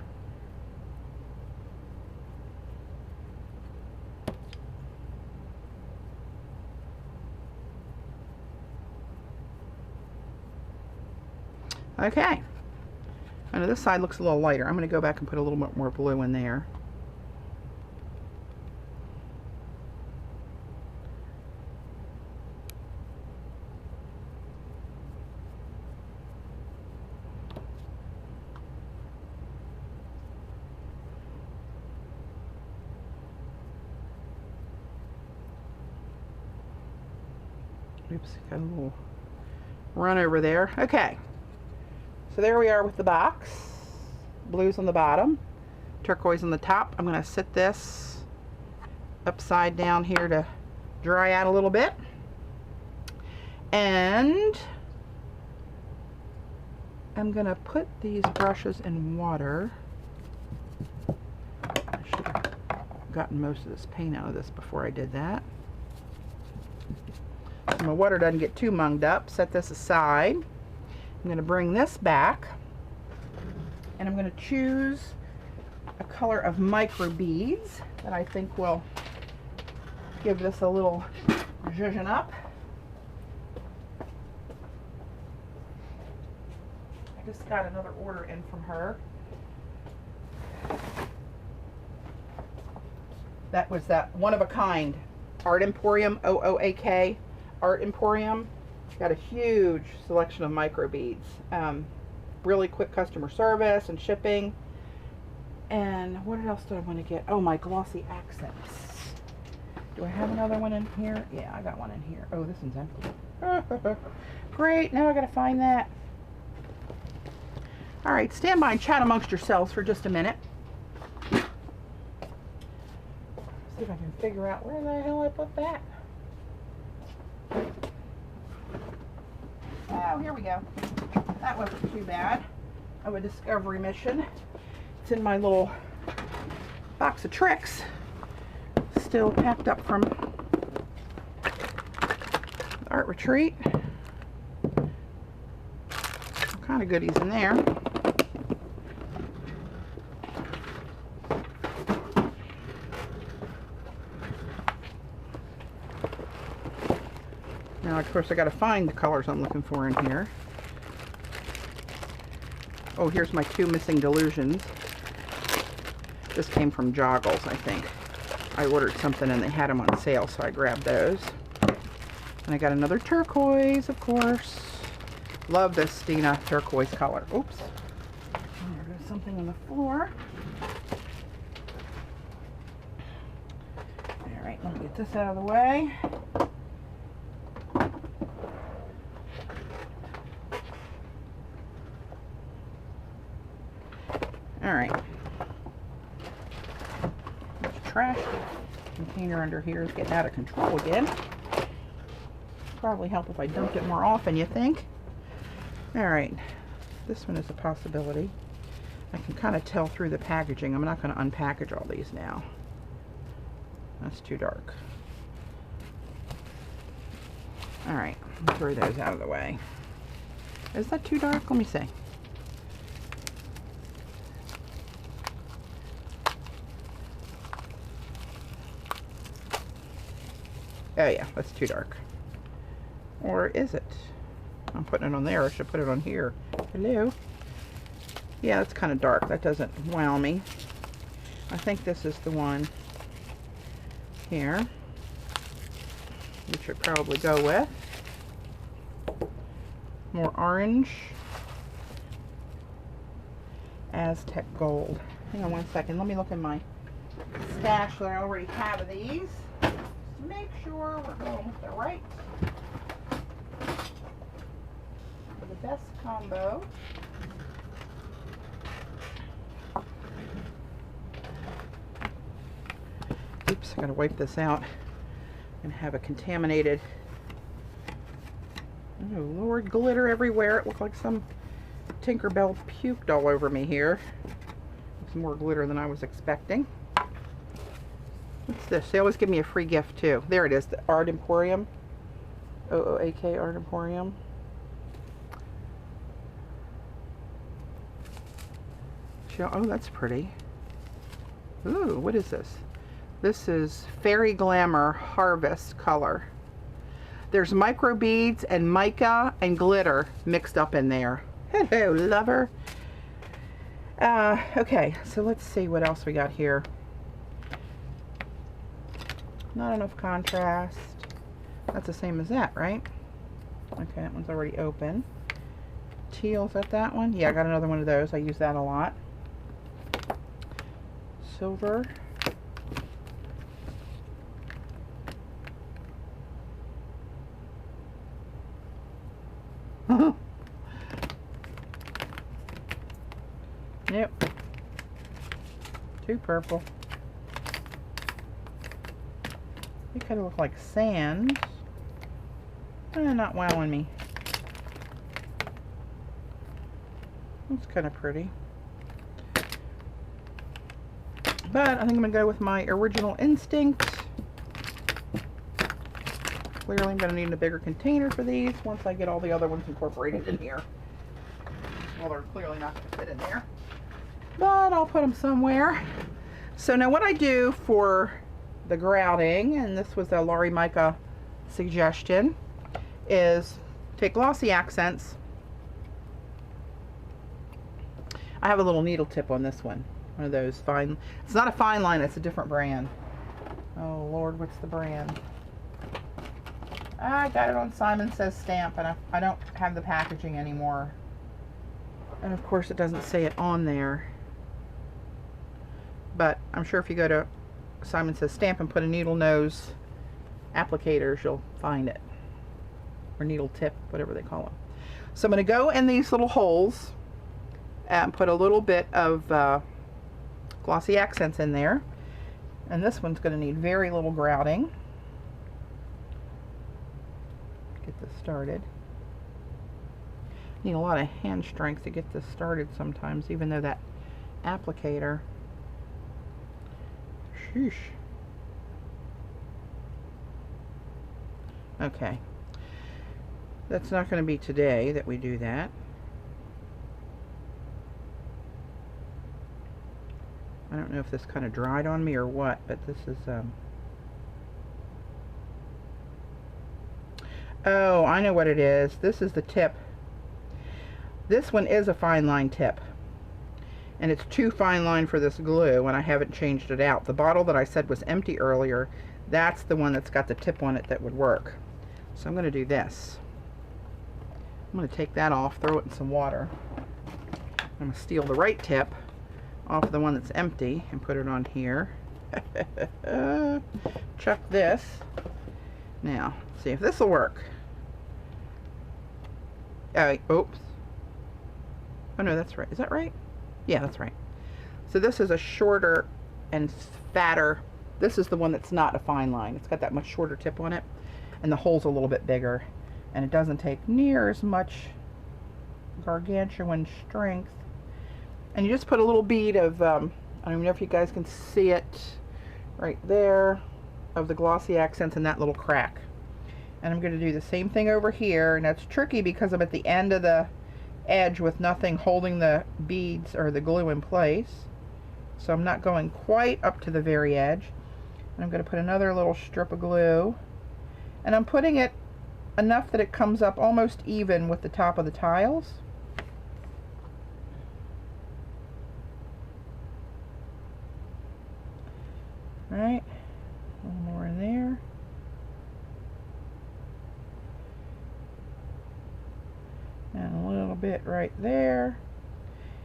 Okay. I know this side looks a little lighter. I'm going to go back and put a little bit more blue in there. Oops, got a little run over there. Okay. So there we are with the box. Blues on the bottom, turquoise on the top. I'm going to sit this upside down here to dry out a little bit. And I'm going to put these brushes in water. I should have gotten most of this paint out of this before I did that. So my water doesn't get too munged up. Set this aside. I'm going to bring this back, and I'm going to choose a color of micro beads that I think will give this a little zhuzhen up. I just got another order in from her. That was that one of a kind Art Emporium, OOAK Art Emporium. Got a huge selection of micro beads. Really quick customer service and shipping. And what else do I want to get? Oh, my glossy accents. Do I have another one in here? Yeah, I got one in here. Oh, this one's empty. Great, now I gotta find that. All right, stand by and chat amongst yourselves for just a minute. See if I can figure out where the hell I put that. Oh, here we go. That wasn't too bad of a discovery mission. It's in my little box of tricks, still packed up from the art retreat. All kind of goodies in there. Now, of course, I got to find the colors I'm looking for in here. Oh, here's my two missing delusions. This came from Joggles, I think. I ordered something and they had them on sale, so I grabbed those. And I got another turquoise, of course. Love this Stina turquoise color. Oops. And there goes something on the floor. All right, let me get this out of the way. All right. This trash container under here is getting out of control again. Probably help if I dumped it more often, you think? All right. This one is a possibility. I can kind of tell through the packaging. I'm not going to unpackage all these now. That's too dark. All right. Throw those out of the way. Is that too dark? Let me see. Oh yeah, that's too dark. Or is it? I'm putting it on there. I should put it on here. Hello? Yeah, that's kind of dark. That doesn't wow me. I think this is the one here. We should probably go with. More orange. Aztec gold. Hang on one second. Let me look in my stash that I already have of these. Make sure we're going with the right. The best combo. Oops, I gotta wipe this out. I'm gonna have a contaminated, oh Lord, glitter everywhere. It looked like some Tinkerbell puked all over me here. It's more glitter than I was expecting. What's this? They always give me a free gift too. There it is, the Art Emporium. OOAK Art Emporium. Oh, that's pretty. Ooh, what is this? This is Fairy Glamour Harvest color. There's micro beads and mica and glitter mixed up in there. Hello, lover. Okay, so let's see what else we got here. Not enough contrast. That's the same as that, right? Okay, that one's already open. Teal, is that one? Yeah, I got another one of those. I use that a lot. Silver. Yep. Too purple. They kind of look like sand. Not wowing me. It's kind of pretty. But I think I'm going to go with my original instinct. Clearly I'm going to need a bigger container for these once I get all the other ones incorporated in here. Well, they're clearly not going to fit in there. But I'll put them somewhere. So now what I do for the grouting, and this was a Laurie Micah suggestion, is take glossy accents. I have a little needle tip on this one. One of those fine, it's not a fine line, it's a different brand. Oh Lord, what's the brand? I got it on Simon Says stamp, and I don't have the packaging anymore. And of course it doesn't say it on there. But I'm sure if you go to Simon Says stamp and put a needle nose applicators, you'll find it. Or needle tip, whatever they call them. So I'm going to go in these little holes and put a little bit of glossy accents in there. And this one's going to need very little grouting. Get this started. Need a lot of hand strength to get this started sometimes, even though that applicator. Sheesh. Okay. That's not going to be today that we do that. I don't know if this kind of dried on me or what, but this is oh, I know what it is. This is the tip. This one is a fine line tip, and it's too fine line for this glue, and I haven't changed it out. The bottle that I said was empty earlier, that's the one that's got the tip on it that would work. So I'm going to do this. I'm going to take that off, throw it in some water. I'm going to steal the right tip off the one that's empty and put it on here. Chuck this. Now, see if this will work. Oops. Oh no, that's right. Is that right? Yeah, that's right. So this is a shorter and fatter. This is the one that's not a fine line. It's got that much shorter tip on it, and the hole's a little bit bigger, and it doesn't take near as much gargantuan strength. And you just put a little bead of, I don't even know if you guys can see it right there, of the glossy accents in that little crack. And I'm going to do the same thing over here, and that's tricky because I'm at the end of the edge with nothing holding the beads or the glue in place. So I'm not going quite up to the very edge. And I'm going to put another little strip of glue, and I'm putting it enough that it comes up almost even with the top of the tiles. Alright, a little more in there. And a little bit right there.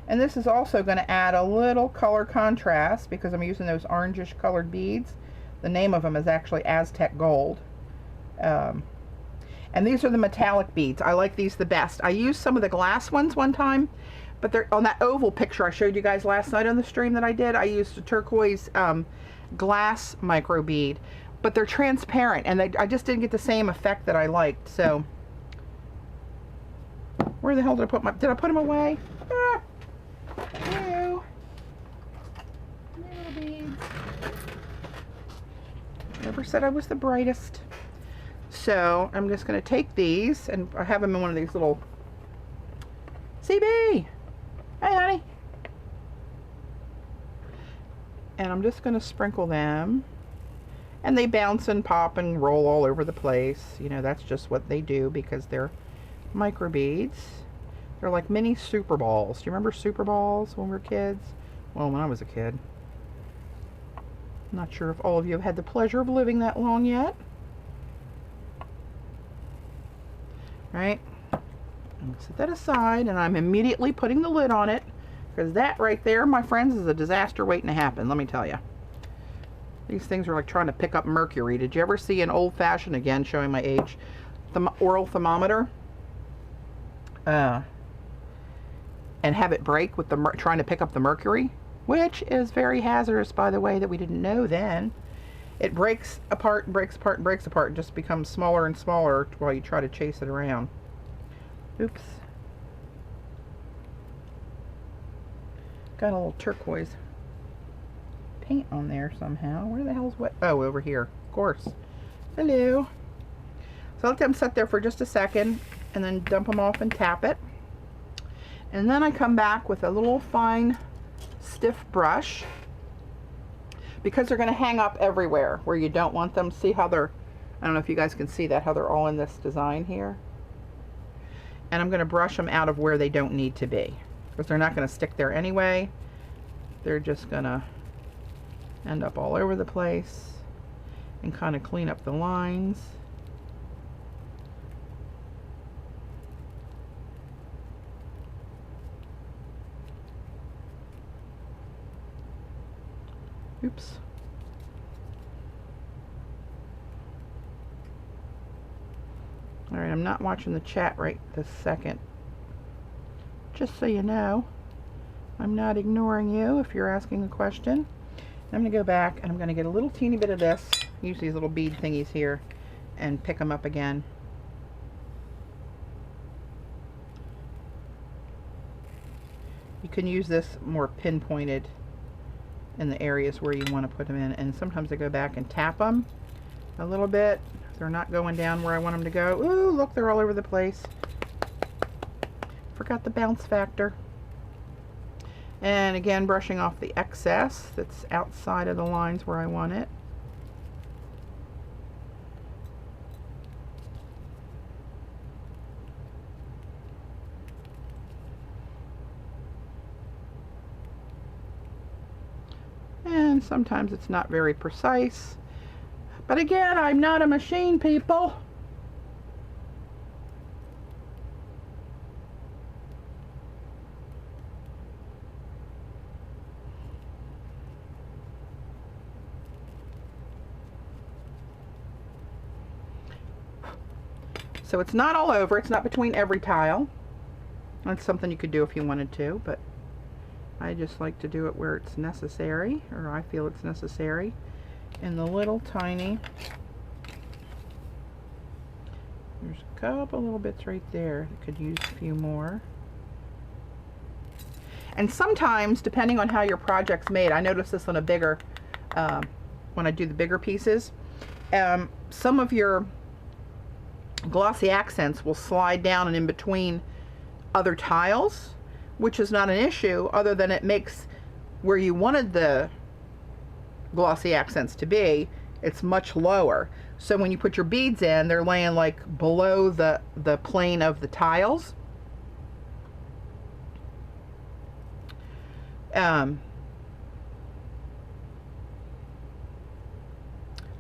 And this is also going to add a little color contrast because I'm using those orangish colored beads. The name of them is actually Aztec Gold. And And these are the metallic beads. I like these the best. I used some of the glass ones one time, but they're on that oval picture I showed you guys last night on the stream that I did. I used a turquoise glass micro bead, but they're transparent, and I just didn't get the same effect that I liked. So where the hell did I put my, did I put them away? Ah. Ew. Little beads. Never said I was the brightest. So I'm just going to take these, and I have them in one of these little CB. Hey, honey. And I'm just going to sprinkle them, and they bounce and pop and roll all over the place. You know, that's just what they do because they're micro beads. They're like mini super balls. Do you remember super balls when we were kids? Well, when I was a kid. I'm not sure if all of you have had the pleasure of living that long yet. Right? I'm going to set that aside, and I'm immediately putting the lid on it, because that right there, my friends, is a disaster waiting to happen, let me tell you. These things are like trying to pick up mercury. Did you ever see an old-fashioned, again showing my age, oral thermometer? And have it break with the trying to pick up the mercury, which is very hazardous, by the way, that we didn't know then. It breaks apart and breaks apart and breaks apart and just becomes smaller and smaller while you try to chase it around. Oops. Got a little turquoise paint on there somehow. Where the hell's what? Oh, over here. Of course. Hello. So let them sit there for just a second, and then dump them off and tap it. And then I come back with a little fine, stiff brush, because they're going to hang up everywhere where you don't want them. See how they're, I don't know if you guys can see that, how they're all in this design here. And I'm going to brush them out of where they don't need to be, because they're not going to stick there anyway. They're just going to end up all over the place, and kind of clean up the lines. Oops. All right, I'm not watching the chat right this second. Just so you know, I'm not ignoring you if you're asking a question. I'm going to go back, and I'm going to get a little teeny bit of this, use these little bead thingies here, and pick them up again. You can use this more pinpointed in the areas where you want to put them in, and sometimes I go back and tap them a little bit. They're not going down where I want them to go. Ooh, look, they're all over the place. Forgot the bounce factor. And again, brushing off the excess that's outside of the lines where I want it. And sometimes it's not very precise. But again, I'm not a machine, people. So it's not all over. It's not between every tile. That's something you could do if you wanted to, but I just like to do it where it's necessary, or I feel it's necessary. In the little tiny, there's a couple little bits right there that could use a few more. And sometimes, depending on how your project's made, I notice this on a bigger, when I do the bigger pieces, some of your glossy accents will slide down and in between other tiles, which is not an issue, other than it makes where you wanted the glossy accents to be, it's much lower. So when you put your beads in, they're laying like below the plane of the tiles.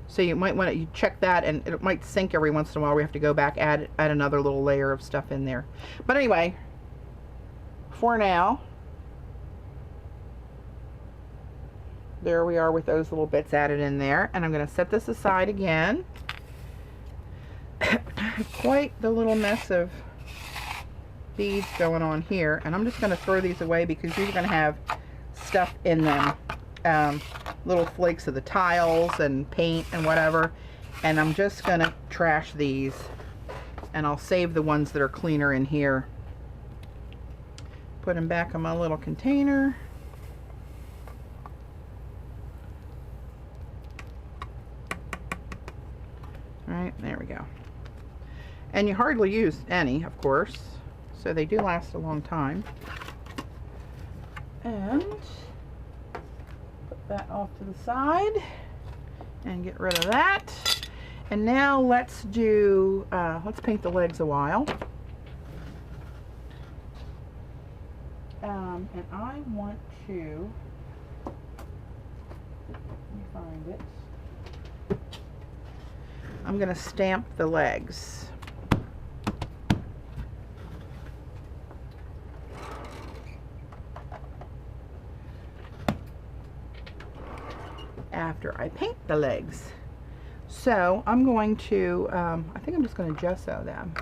So you might want to check that, and it might sink every once in a while. We have to go back, add another little layer of stuff in there. But anyway, for now, there we are with those little bits added in there, and I'm going to set this aside again. have quite the little mess of beads going on here, and I'm just going to throw these away because these are going to have stuff in them, little flakes of the tiles and paint and whatever, and I'm just going to trash these, and I'll save the ones that are cleaner in here. Put them back in my little container. All right, there we go. And you hardly use any, of course, so they do last a long time. And put that off to the side and get rid of that. And now let's do, let's paint the legs a while. And I want to, let me find it. I'm going to stamp the legs. After I paint the legs. So I'm going to, I think I'm just going to gesso them.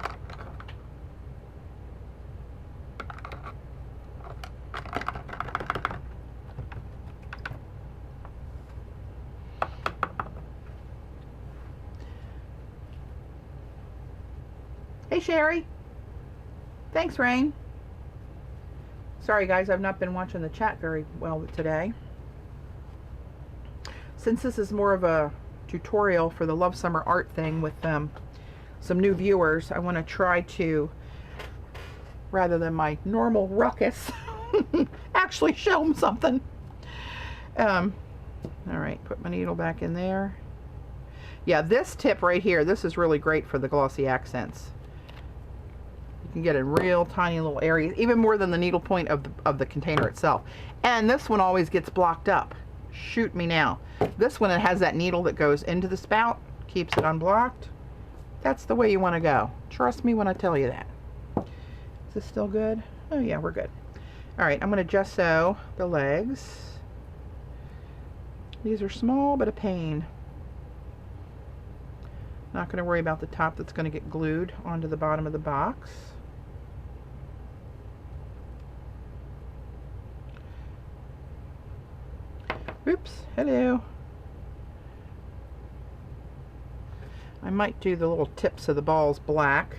Hey Sherry. Thanks, Rain. Sorry guys, I've not been watching the chat very well today. Since this is more of a tutorial for the Love Summer Art thing with some new viewers, I want to try to, rather than my normal ruckus, actually show them something. All right, put my needle back in there. Yeah, this tip right here, this is really great for the glossy accents. You can get in real tiny little areas, even more than the needle point of the container itself. And this one always gets blocked up. Shoot me now. This one, it has that needle that goes into the spout, keeps it unblocked. That's the way you want to go. Trust me when I tell you that. Is this still good? Oh yeah, we're good. All right, I'm going to gesso the legs. These are small but a pain. Not going to worry about the top that's going to get glued onto the bottom of the box. Oops, hello. I might do the little tips of the balls black.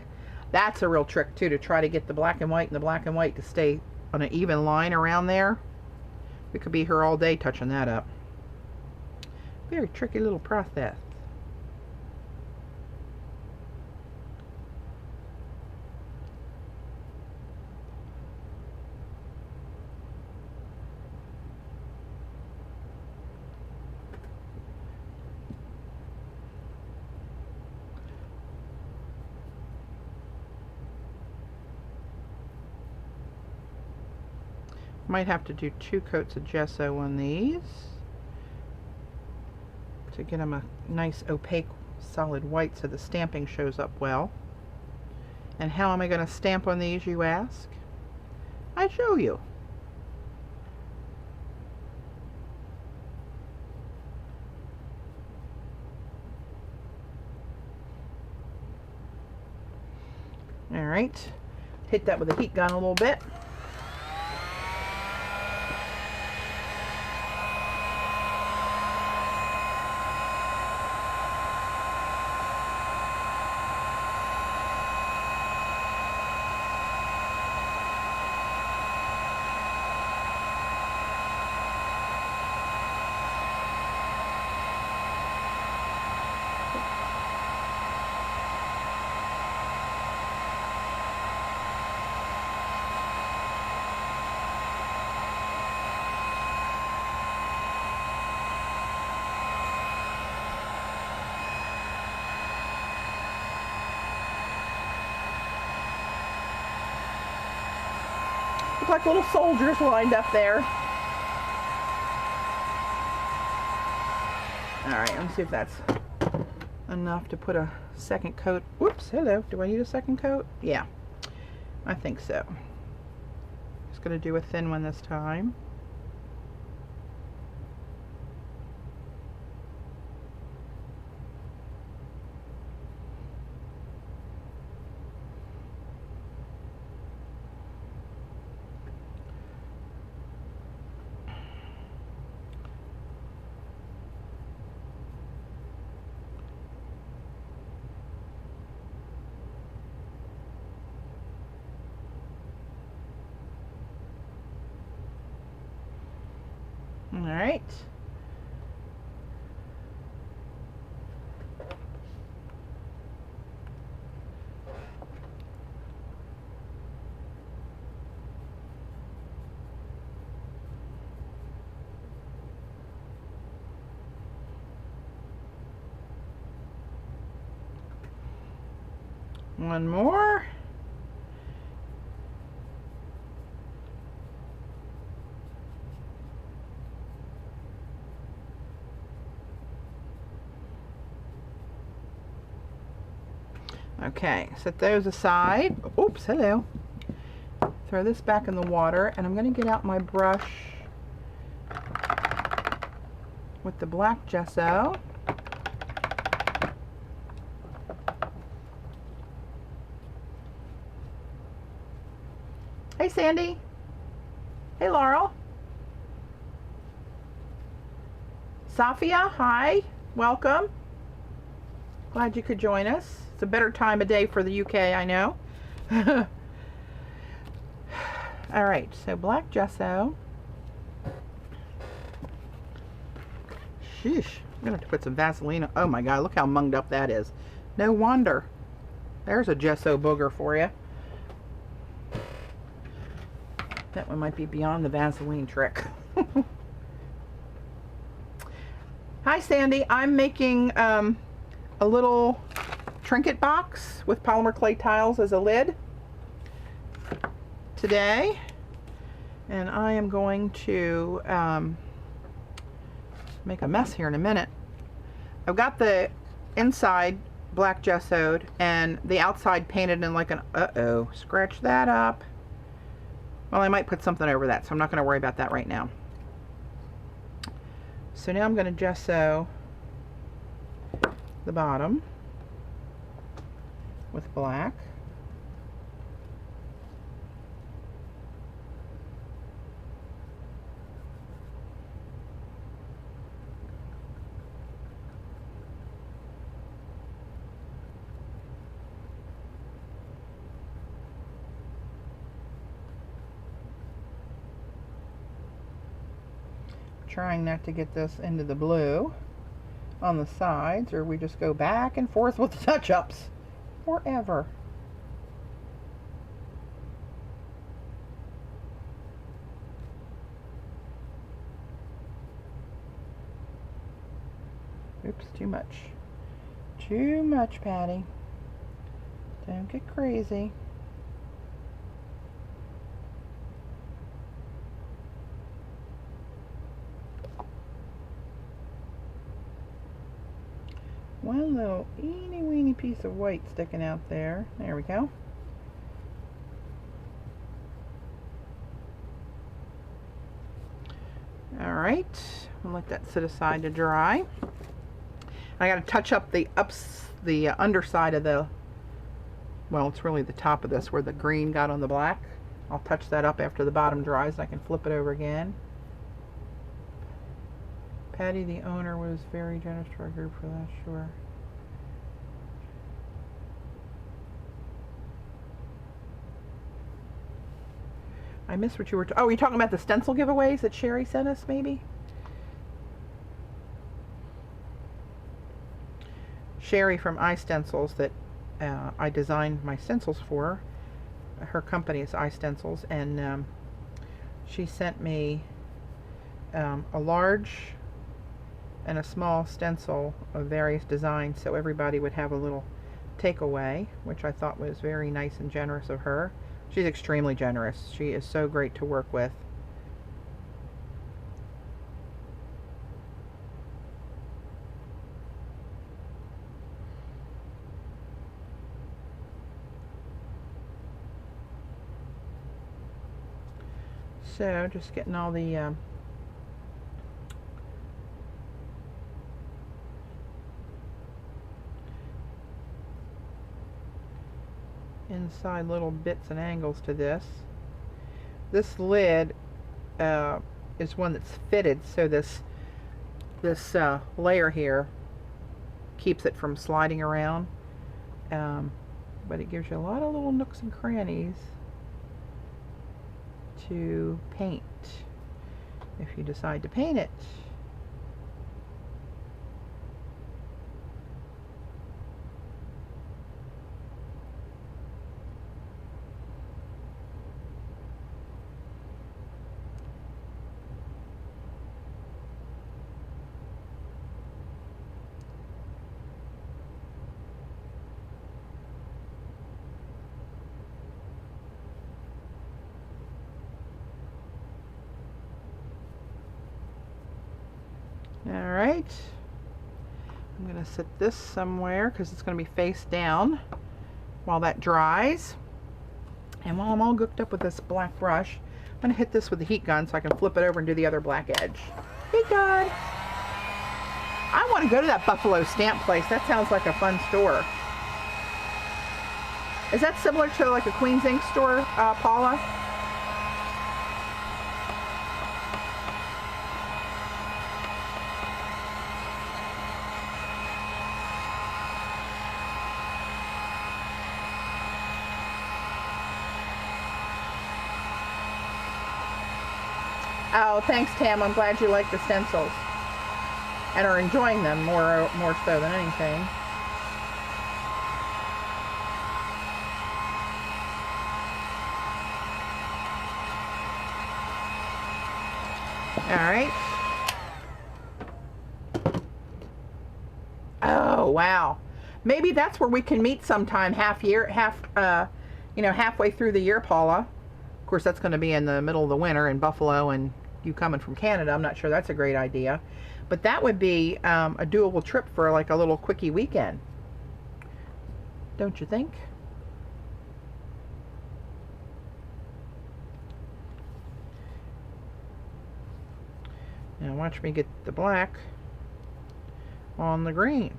That's a real trick too, to try to get the black and white and the black and white to stay on an even line around there. We could be here all day touching that up. Very tricky little process. Might have to do 2 coats of gesso on these to get them a nice opaque solid white so the stamping shows up well. And how am I going to stamp on these, you ask? I show you. All right, hit that with a heat gun a little bit. Look like little soldiers lined up there. Alright, let me see if that's enough to put a second coat. Whoops, hello. Do I need a second coat? Yeah, I think so. Just going to do a thin one this time. All right. One more. Okay, set those aside. Oops, hello. Throw this back in the water, and I'm going to get out my brush with the black gesso. Hey, Sandy. Hey, Laurel. Safia, hi. Welcome. Glad you could join us. It's a better time of day for the UK, I know. All right, so black gesso. Sheesh, I'm gonna have to put some Vaseline. Oh my God, look how munged up that is. No wonder. There's a gesso booger for you. That one might be beyond the Vaseline trick. Hi, Sandy. I'm making a little trinket box with polymer clay tiles as a lid today, and I am going to make a mess here in a minute. I've got the inside black gessoed and the outside painted in like an scratch that up. Well, I might put something over that, so I'm not going to worry about that right now. So now I'm going to gesso the bottom with black. Trying not to get this into the blue on the sides, or we just go back and forth with the touch-ups forever. Oops, too much. Too much, Patty. Don't get crazy. One little eeny weeny piece of white sticking out there. There we go. All right, I'll let that sit aside to dry. I got to touch up the underside of the, well, it's really the top of this where the green got on the black. I'll touch that up after the bottom dries. I can flip it over again. Patty, the owner, was very generous to our group for that, sure. I missed what you were oh, are you talking about the stencil giveaways that Sherry sent us, maybe? Sherry from iStencils that I designed my stencils for. Her company is iStencils, and she sent me a large and a small stencil of various designs so everybody would have a little takeaway, which I thought was very nice and generous of her. She's extremely generous. She is so great to work with. So just getting all the inside little bits and angles to this. This lid is one that's fitted, so this layer here keeps it from sliding around, but it gives you a lot of little nooks and crannies to paint. if you decide to paint it. Alright, I'm going to set this somewhere because it's going to be face down while that dries. And while I'm all gooked up with this black brush, I'm going to hit this with the heat gun so I can flip it over and do the other black edge. Heat gun! I want to go to that Buffalo stamp place. That sounds like a fun store. Is that similar to like a Queen's Ink store, Paula? Oh, thanks, Tam. I'm glad you like the stencils and are enjoying them more so than anything. All right. Oh, wow. Maybe that's where we can meet sometime halfway through the year, Paula. Of course, that's going to be in the middle of the winter in Buffalo, and you coming from Canada, I'm not sure that's a great idea. But that would be a doable trip for like a little quickie weekend. Don't you think? Now watch me get the black on the green.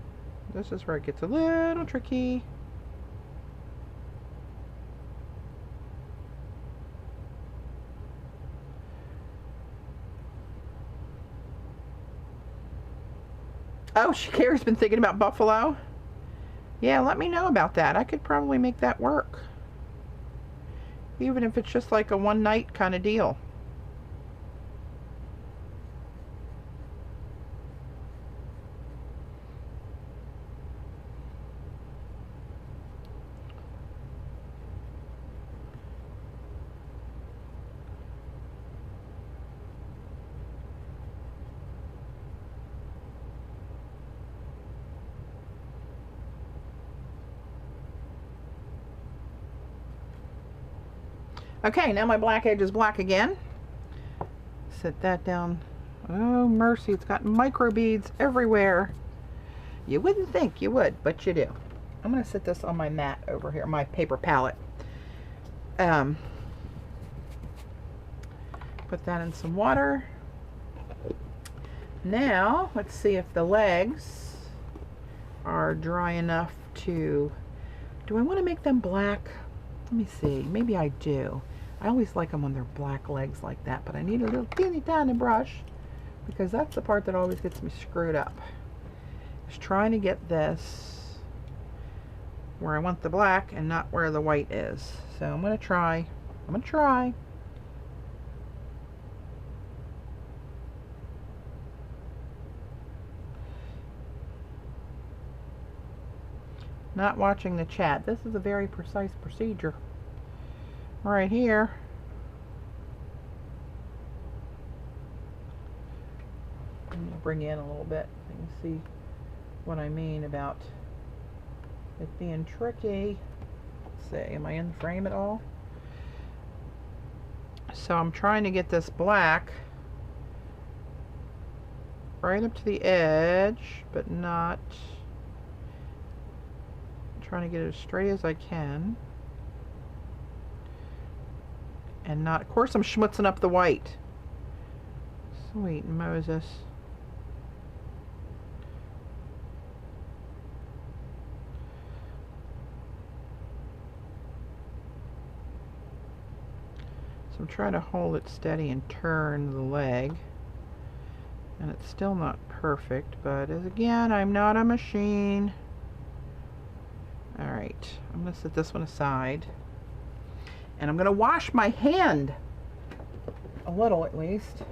This is where it gets a little tricky. Oh, Carrie's been thinking about Buffalo. Yeah, let me know about that. I could probably make that work. Even if it's just like a one night kind of deal. Okay, now my black edge is black again. Set that down. Oh, mercy, it's got micro beads everywhere. You wouldn't think you would, but you do. I'm going to set this on my mat over here, my paper palette. Put that in some water. Now, let's see if the legs are dry enough to... Do I want to make them black? Let me see. Maybe I do. I always like them when they're black legs like that, but I need a little teeny tiny brush because that's the part that always gets me screwed up. Just trying to get this where I want the black and not where the white is. So I'm going to try. Not watching the chat. This is a very precise procedure. Right here. I'm going to bring in a little bit so you can see what I mean about it being tricky. Let's see, am I in the frame at all? So I'm trying to get this black right up to the edge, but not... trying to get it as straight as I can. And not, of course I'm schmutzing up the white. Sweet Moses. So I'm trying to hold it steady and turn the leg. And it's still not perfect, but as again, I'm not a machine. Alright, I'm going to set this one aside. And I'm going to wash my hand a little at least.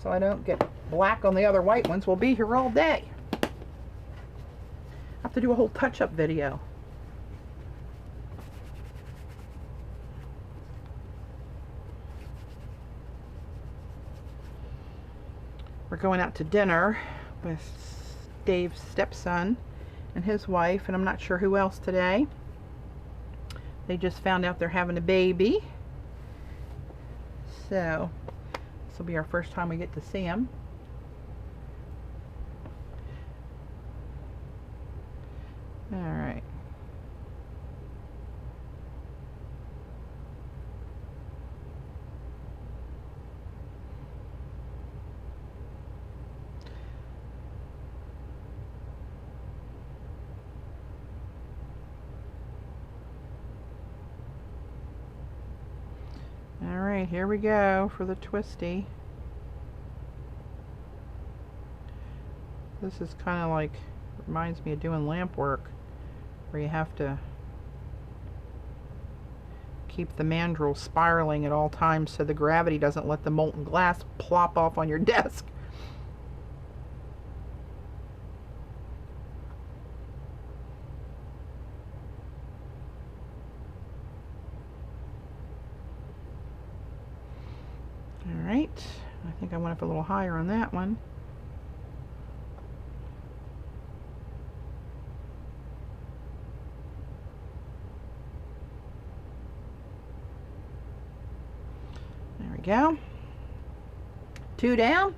so I don't get black on the other white ones. We'll be here all day. I have to do a whole touch-up video. We're going out to dinner with Dave's stepson and his wife, and I'm not sure who else today. They just found out they're having a baby. So this will be our first time we get to see him. All right. Alright, here we go for the twisty. This is kind of like, reminds me of doing lamp work, where you have to keep the mandrel spiraling at all times so the gravity doesn't let the molten glass plop off on your desk. Alright, I think I went up a little higher on that one. There we go. 2 down.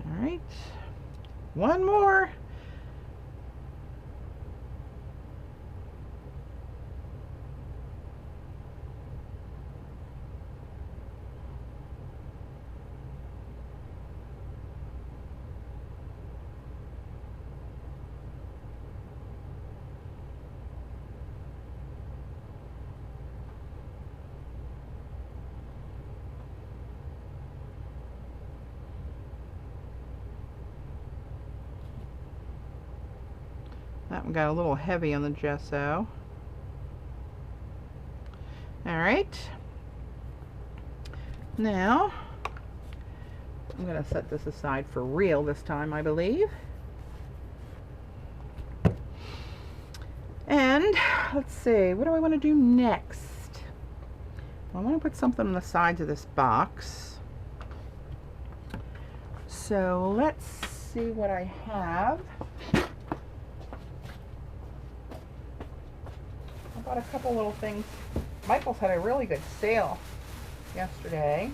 Alright, one more. That one got a little heavy on the gesso. Alright. Now, I'm going to set this aside for real this time, I believe. And, let's see, what do I want to do next? Well, I want to put something on the sides of this box. So, let's see what I have. I bought a couple little things. Michael's had a really good sale yesterday.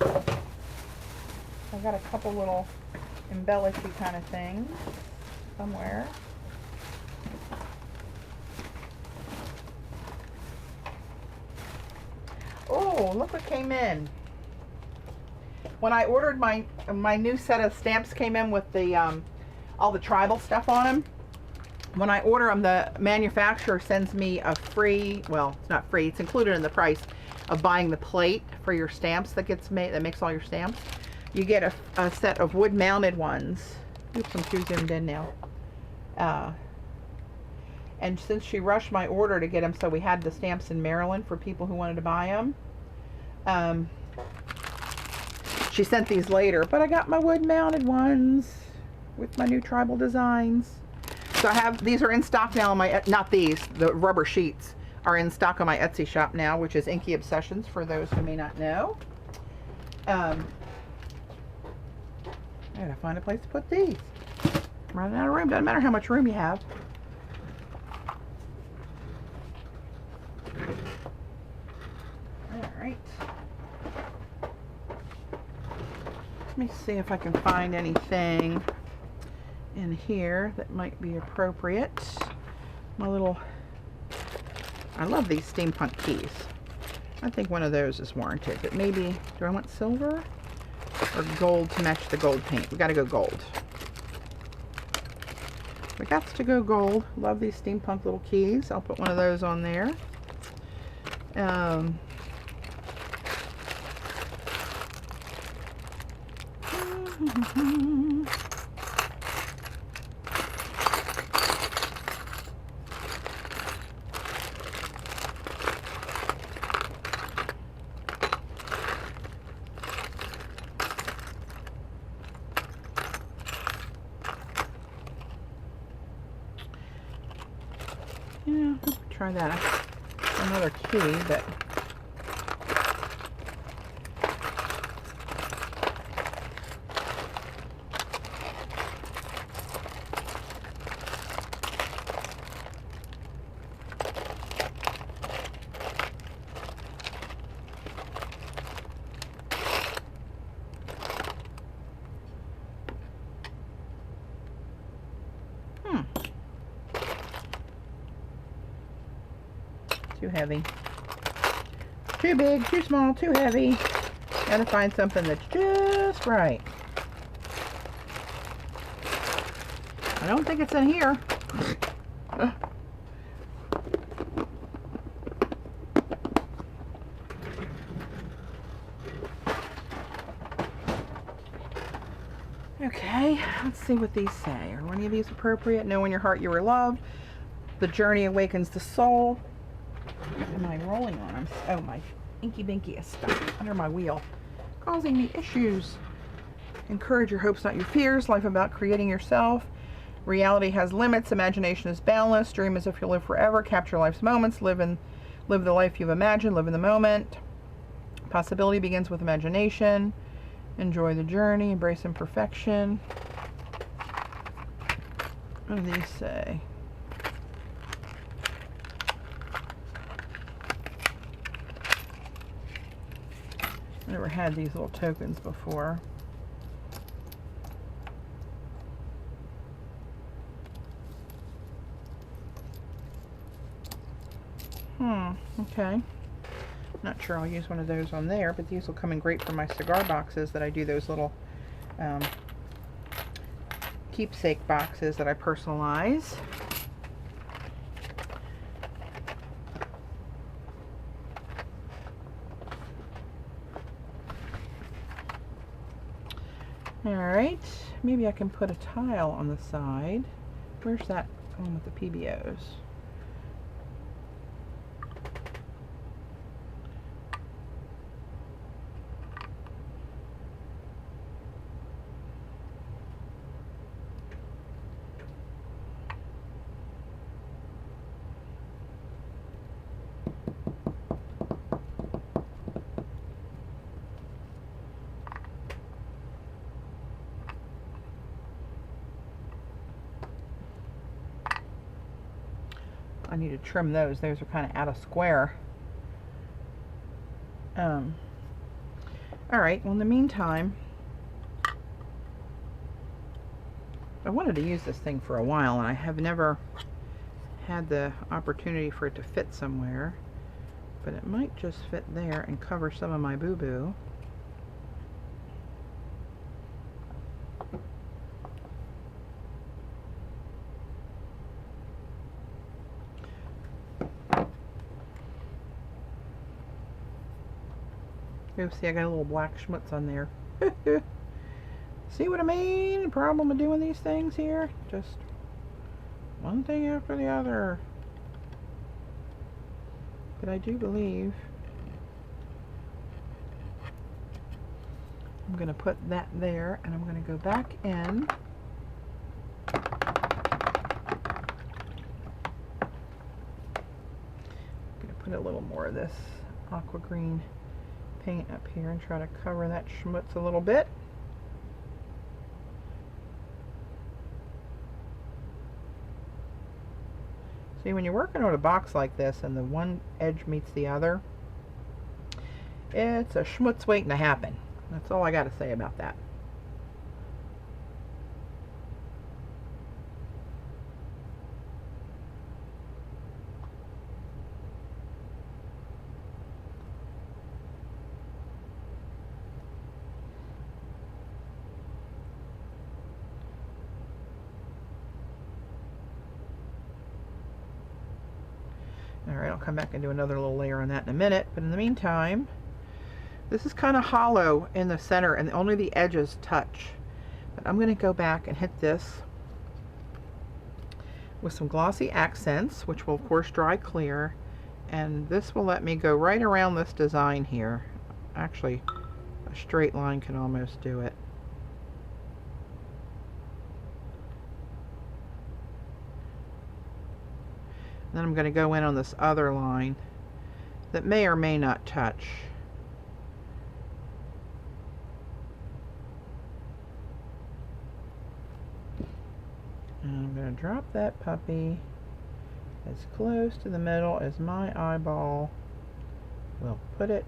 I got a couple little embellishing kind of things somewhere. Oh, look what came in. When I ordered my new set of stamps came in with the all the tribal stuff on them. When I order them, the manufacturer sends me a free, well, it's not free, it's included in the price of buying the plate for your stamps that gets made, that makes all your stamps. You get a set of wood mounted ones. Oops, I'm too zoomed in now. And since she rushed my order to get them, so we had the stamps in Maryland for people who wanted to buy them. She sent these later, but I got my wood mounted ones with my new tribal designs. So I have, these are in stock now on my, not these, the rubber sheets are in stock on my Etsy shop now, which is Inky Obsessions for those who may not know. I gotta find a place to put these. I'm running out of room, doesn't matter how much room you have. Alright. me see if I can find anything in here that might be appropriate. My little, I love these steampunk keys. I think one of those is warranted, but maybe, do I want silver or gold to match the gold paint? We gotta go gold. We got to go gold. Love these steampunk little keys. I'll put one of those on there. Yeah, try that. Another key, but too heavy. Too big, too small, too heavy. Gotta find something that's just right. I don't think it's in here. Okay, let's see what these say. Are any of these appropriate? Know in your heart you were loved. The journey awakens the soul. What am I rolling on? Oh, my Inky Binky is stuck under my wheel, causing me issues. Encourage your hopes, not your fears. Life about creating yourself. Reality has limits. Imagination is boundless. Dream as if you'll live forever. Capture life's moments. Live the life you've imagined. Live in the moment. Possibility begins with imagination. Enjoy the journey. Embrace imperfection. What do these say? I never had these little tokens before. Okay. Not sure I'll use one of those on there, but these will come in great for my cigar boxes that I do, those little keepsake boxes that I personalize. Alright, maybe I can put a tile on the side. Where's that one with the PBOs? I need to trim those. Those are kind of out of square. Alright, well in the meantime, I wanted to use this thing for a while and I have never had the opportunity for it to fit somewhere, but it might just fit there and cover some of my boo-boo. See, I got a little black schmutz on there. See what I mean? The problem of doing these things here? Just one thing after the other. But I do believe I'm going to put that there, and I'm going to go back in. I'm going to put a little more of this aqua green paint up here and try to cover that schmutz a little bit. See, when you're working on a box like this and the one edge meets the other, it's a schmutz waiting to happen. That's all I got to say about that. Alright, I'll come back and do another little layer on that in a minute, but in the meantime, this is kind of hollow in the center and only the edges touch. But I'm going to go back and hit this with some glossy accents, which will of course dry clear, and this will let me go right around this design here. Actually, a straight line can almost do it. Then I'm going to go in on this other line that may or may not touch. And I'm going to drop that puppy as close to the middle as my eyeball will put it.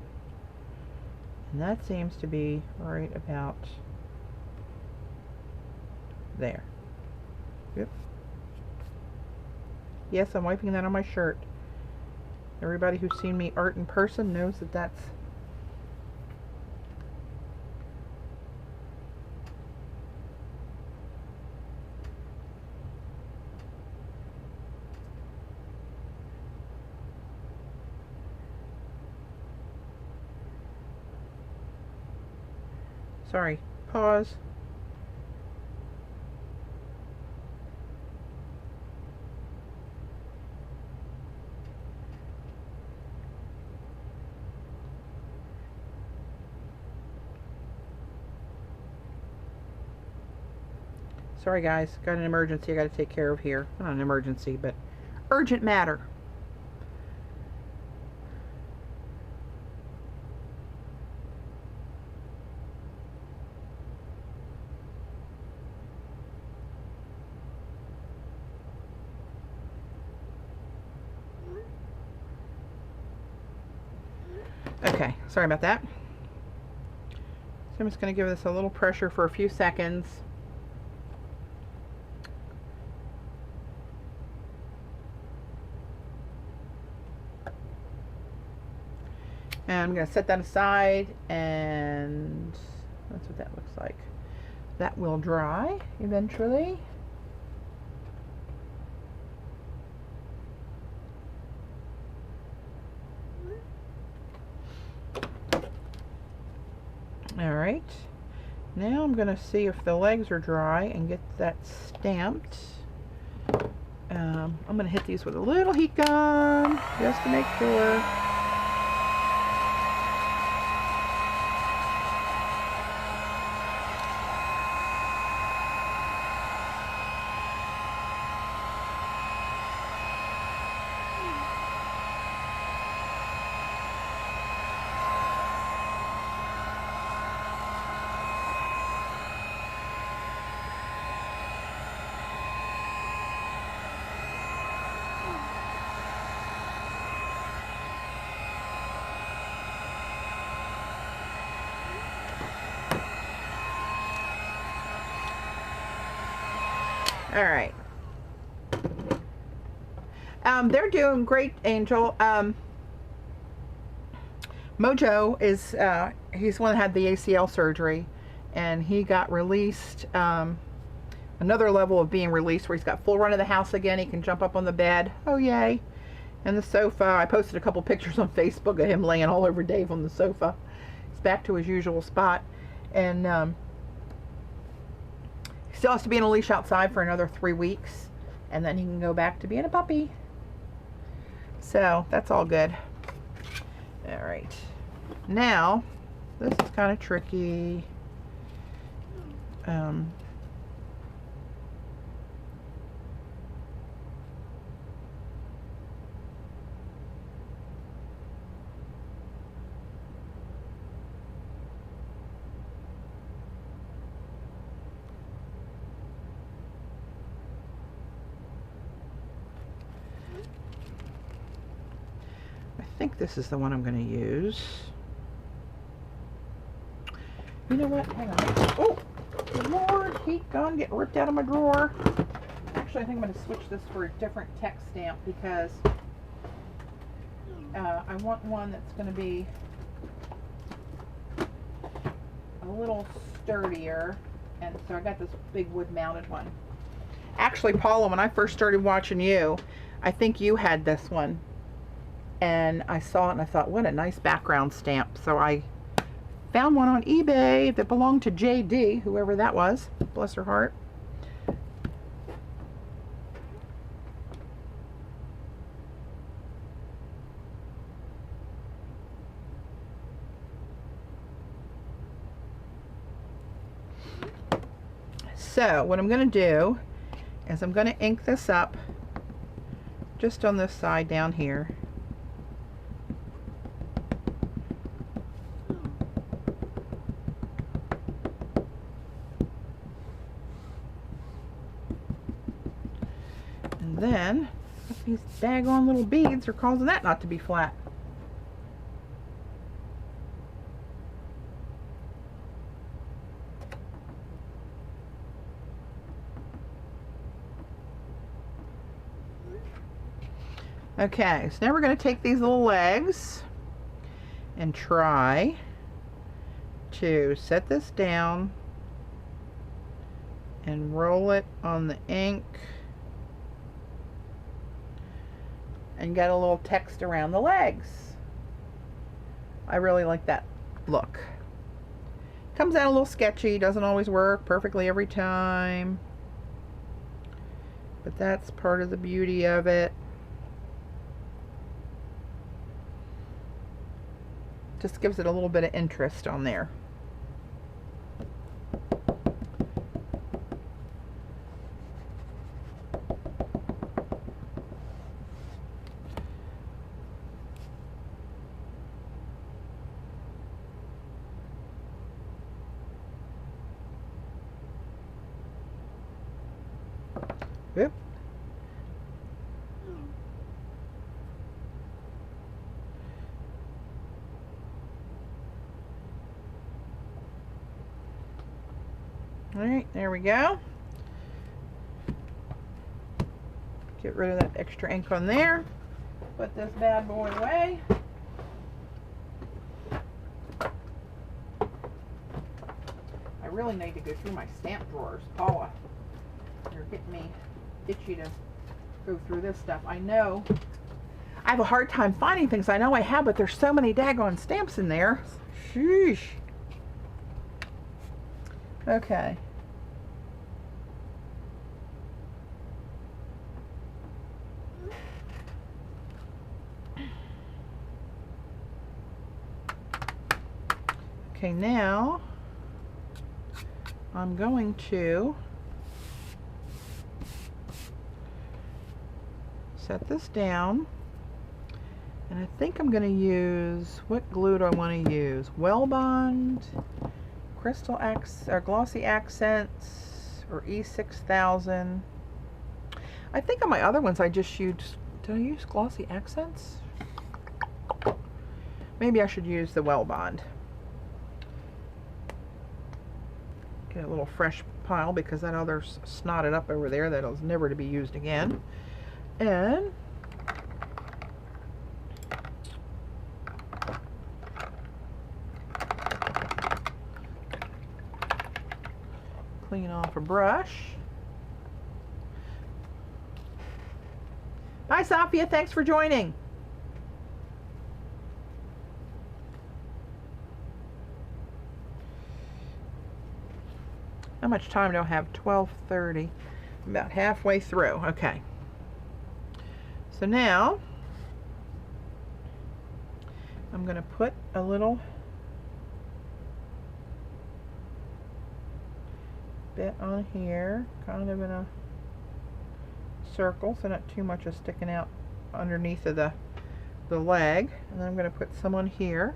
And that seems to be right about there. Yep. Yes, I'm wiping that on my shirt. Everybody who's seen me art in person knows that that's... Sorry, pause. Sorry guys, got an emergency I got to take care of here. Not an emergency, but urgent matter. Okay, sorry about that. So I'm just going to give this a little pressure for a few seconds. And I'm going to set that aside, and that's what that looks like. That will dry eventually. Alright, now I'm going to see if the legs are dry and get that stamped. I'm going to hit these with a little heat gun just to make sure. All right. They're doing great, Angel. Mojo is, he's the one that had the ACL surgery, and he got released, another level of being released where he's got full run of the house again. He can jump up on the bed. Oh, yay. And the sofa. I posted a couple pictures on Facebook of him laying all over Dave on the sofa. He's back to his usual spot. And, still has to be in a leash outside for another 3 weeks, and then he can go back to being a puppy. So that's all good. All right, now this is kind of tricky. I think this is the one I'm going to use. You know what? Hang on. Oh, Lord, heat gun getting ripped out of my drawer. Actually, I think I'm going to switch this for a different text stamp because I want one that's going to be a little sturdier. And so I got this big wood-mounted one. Actually, Paula, when I first started watching you, I think you had this one. and I saw it and I thought, what a nice background stamp. So I found one on eBay that belonged to JD, whoever that was, bless her heart. So what I'm going to do is I'm going to ink this up just on this side down here. And then these daggone little beads are causing that not to be flat. Okay, so now we're going to take these little legs and try to set this down and roll it on the ink and get a little text around the legs. I really like that look. Comes out a little sketchy, doesn't always work perfectly every time, but that's part of the beauty of it. Just gives it a little bit of interest on there. Oop. Alright, there we go. Get rid of that extra ink on there. Put this bad boy away. I really need to go through my stamp drawers. Paula, you're getting me itchy to go through this stuff. I know I have a hard time finding things. I know I have, but there's so many daggone stamps in there. Sheesh. Okay. Okay, now I'm going to set this down, and I think I'm going to use, what glue do I want to use? Wellbond, Crystal or Glossy Accents, or E6000. I think on my other ones I just used, did I use Glossy Accents? Maybe I should use the Wellbond. Get a little fresh pile because that other's snotted up over there. That'll never to be used again. And clean off a brush. Bye, Sophia. Thanks for joining. How much time do I have? 12:30. About halfway through. Okay. So now I'm going to put a little bit on here, kind of in a circle, so not too much is sticking out underneath of the leg. And then I'm going to put some on here.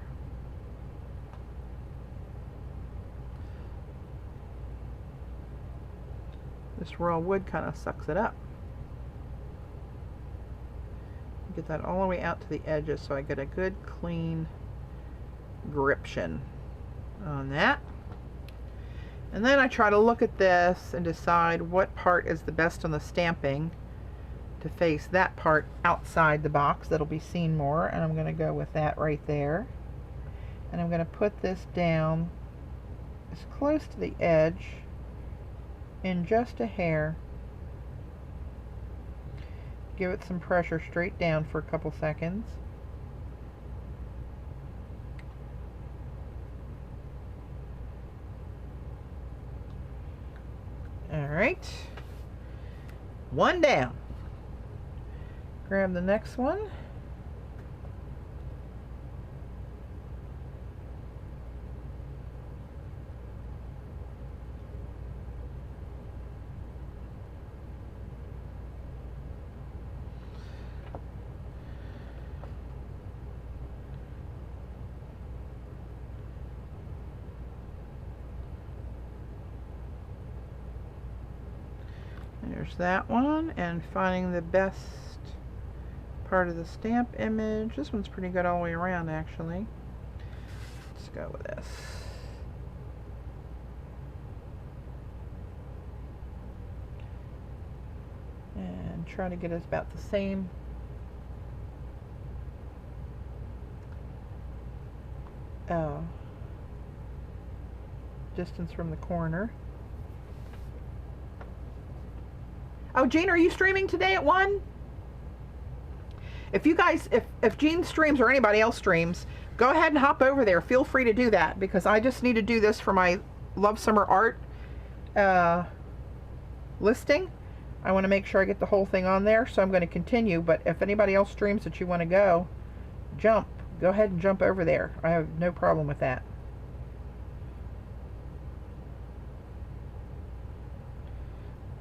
This raw wood kind of sucks it up. Get that all the way out to the edges so I get a good clean gription on that. And then I try to look at this and decide what part is the best on the stamping to face that part outside the box that'll be seen more, and I'm going to go with that right there. And I'm going to put this down as close to the edge in just a hair. Give it some pressure straight down for a couple seconds. right. One down. Grab the next one. There's that one, and finding the best part of the stamp image. This one's pretty good all the way around, actually. Let's go with this. And try to get us about the same distance from the corner. Oh, Jean, are you streaming today at 1? If you guys, if Jean streams or anybody else streams, go ahead and hop over there. Feel free to do that, because I just need to do this for my Love Summer Art listing. I want to make sure I get the whole thing on there, so I'm going to continue. But if anybody else streams that you want to go ahead and jump over there. I have no problem with that.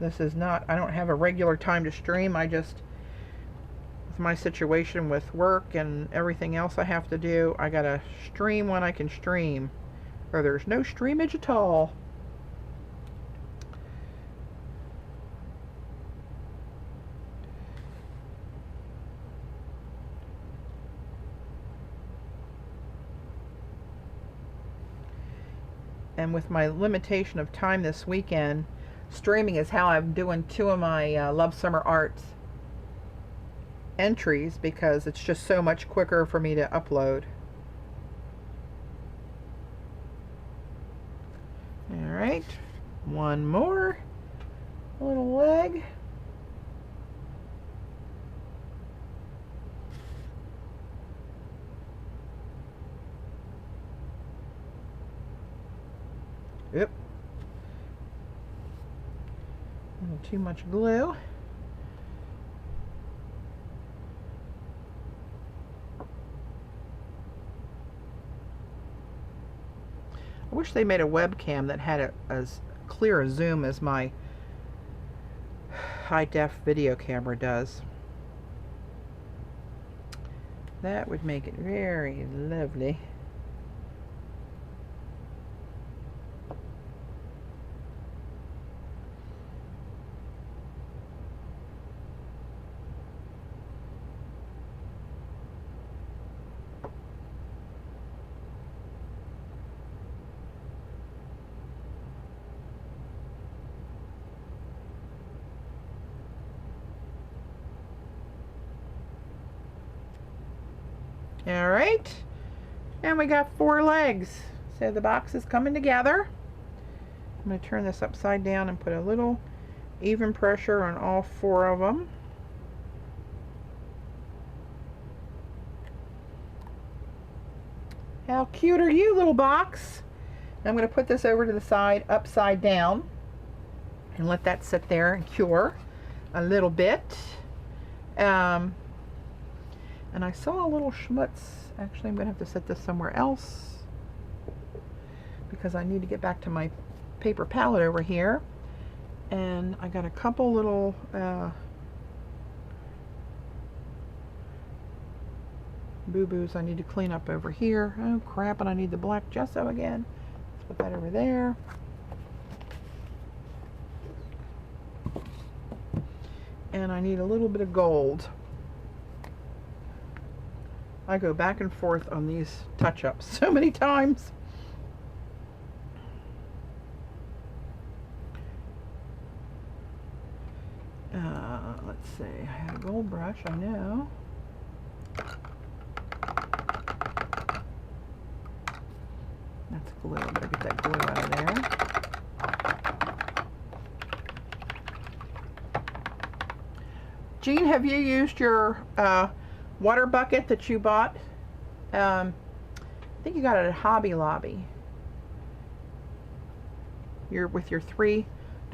This is not, I don't have a regular time to stream. I just, with my situation with work and everything else I have to do, I gotta stream when I can stream, or there's no streamage at all. And with my limitation of time this weekend, streaming is how I'm doing 2 of my Love Summer Arts entries, because it's just so much quicker for me to upload. Alright, one more little leg. Yep. A little too much glue. I wish they made a webcam that had as clear a zoom as my high-def video camera does. That would make it very lovely. Alright, and we got 4 legs, so the box is coming together. I'm going to turn this upside down and put a little even pressure on all 4 of them. How cute are you, little box? I'm going to put this over to the side, upside down, and let that sit there and cure a little bit. And I saw a little schmutz. Actually, I'm going to have to set this somewhere else, because I need to get back to my paper palette over here. And I got a couple little boo-boos I need to clean up over here. Oh crap, and I need the black gesso again. Let's put that over there. And I need a little bit of gold. I go back and forth on these touch-ups so many times. Let's see, I have a gold brush, I know. That's glue, I better get that glue out of there. Jean, have you used your water bucket that you bought? I think you got it at Hobby Lobby. With your $3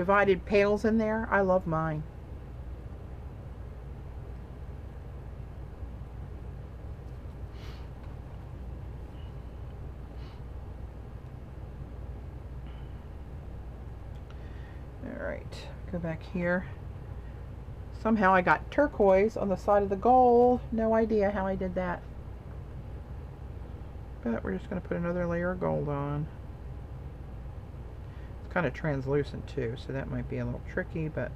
divided panels in there. I love mine. Alright, go back here. Somehow I got turquoise on the side of the gold. No idea how I did that. But we're just going to put another layer of gold on. It's kind of translucent too, so that might be a little tricky, but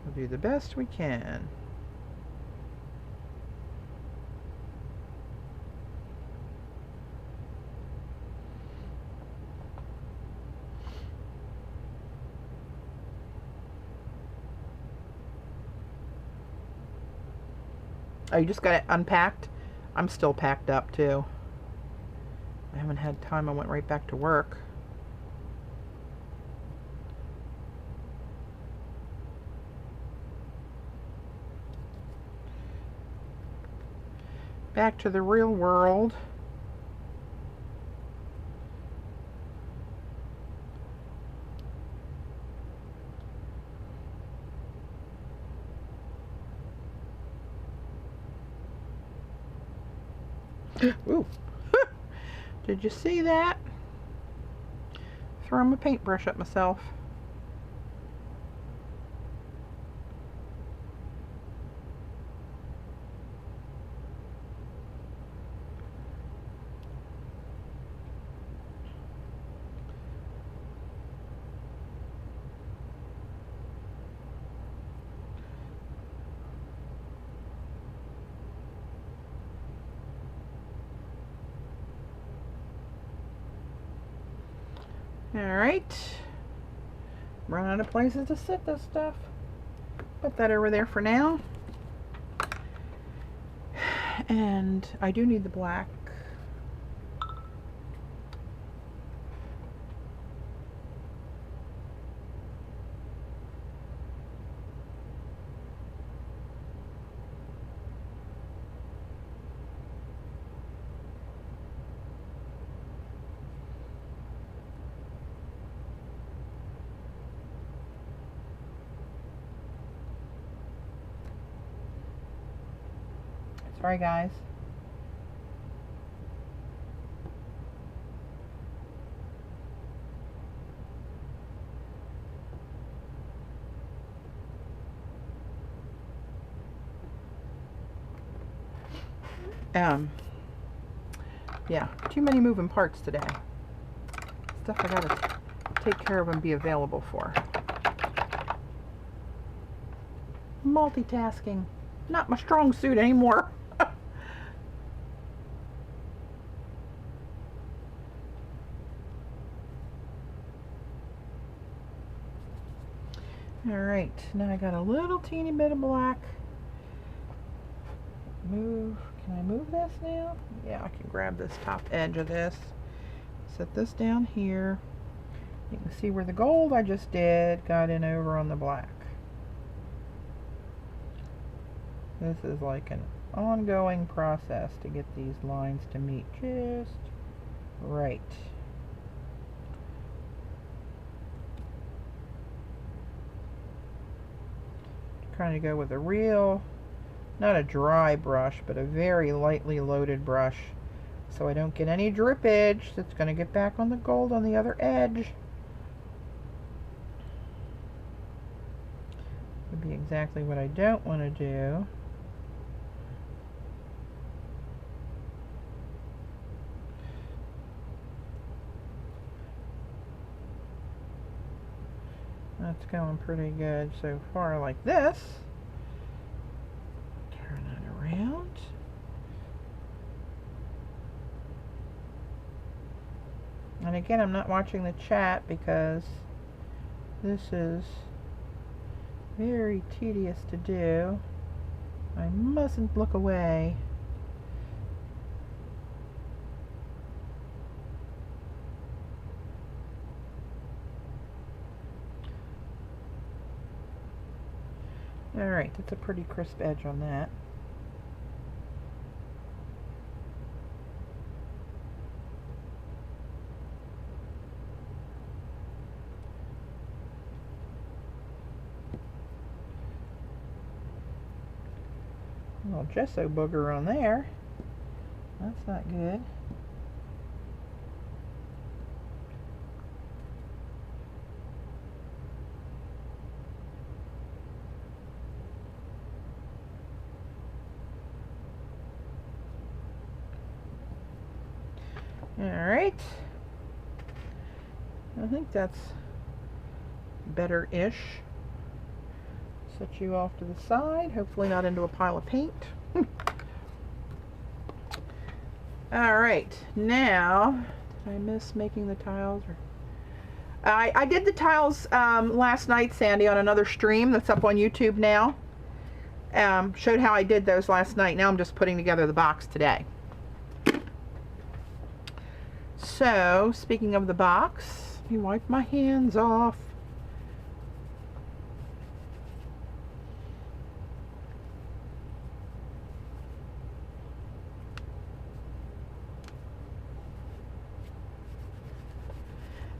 we'll do the best we can. Oh, you just got it unpacked? I'm still packed up too. I haven't had time. I went right back to work. Back to the real world. Ooh. Did you see that? Throwing my paintbrush at myself. Alright, run out of places to sit this stuff. Put that over there for now. And I do need the black. Sorry, guys. Yeah, too many moving parts today. Stuff I gotta take care of and be available for. Multitasking, not my strong suit anymore. Alright, now I got a little teeny bit of black. Can I move this now? Yeah, I can grab this top edge of this. Set this down here. You can see where the gold I just did got in over on the black. This is like an ongoing process to get these lines to meet just right. Trying to go with a real, not a dry brush, but a very lightly loaded brush, so I don't get any drippage that's going to get back on the gold on the other edge. Would be exactly what I don't want to do. That's going pretty good so far, like this. Turn that around. And again, I'm not watching the chat because this is very tedious to do. I mustn't look away. Alright, that's a pretty crisp edge on that. little gesso booger on there. That's not good. Alright. I think that's better-ish. Set you off to the side, hopefully not into a pile of paint. Alright, now, did I miss making the tiles? I did the tiles last night, Sandy, on another stream that's up on YouTube now. Showed how I did those last night. Now I'm just putting together the box today. So, speaking of the box, let me wipe my hands off.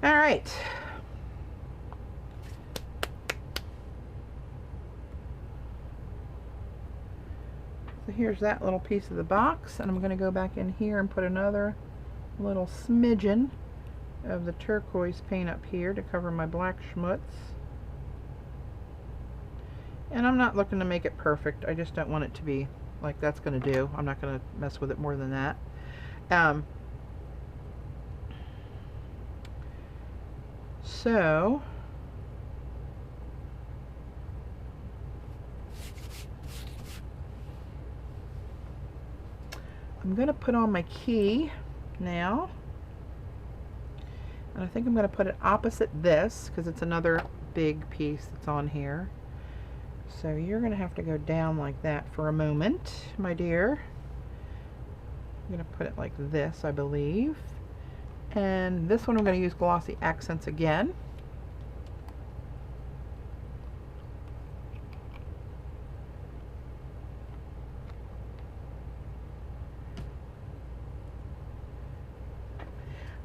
All right. So here's that little piece of the box, and I'm going to go back in here and put another little smidgen of the turquoise paint up here to cover my black schmutz. And I'm not looking to make it perfect. I just don't want it to be like that's going to do. I'm not going to mess with it more than that. So I'm going to put on my key now, and I think I'm going to put it opposite this because it's another big piece that's on here. So you're going to have to go down like that for a moment, my dear. I'm going to put it like this, I believe. And this one I'm going to use glossy accents again.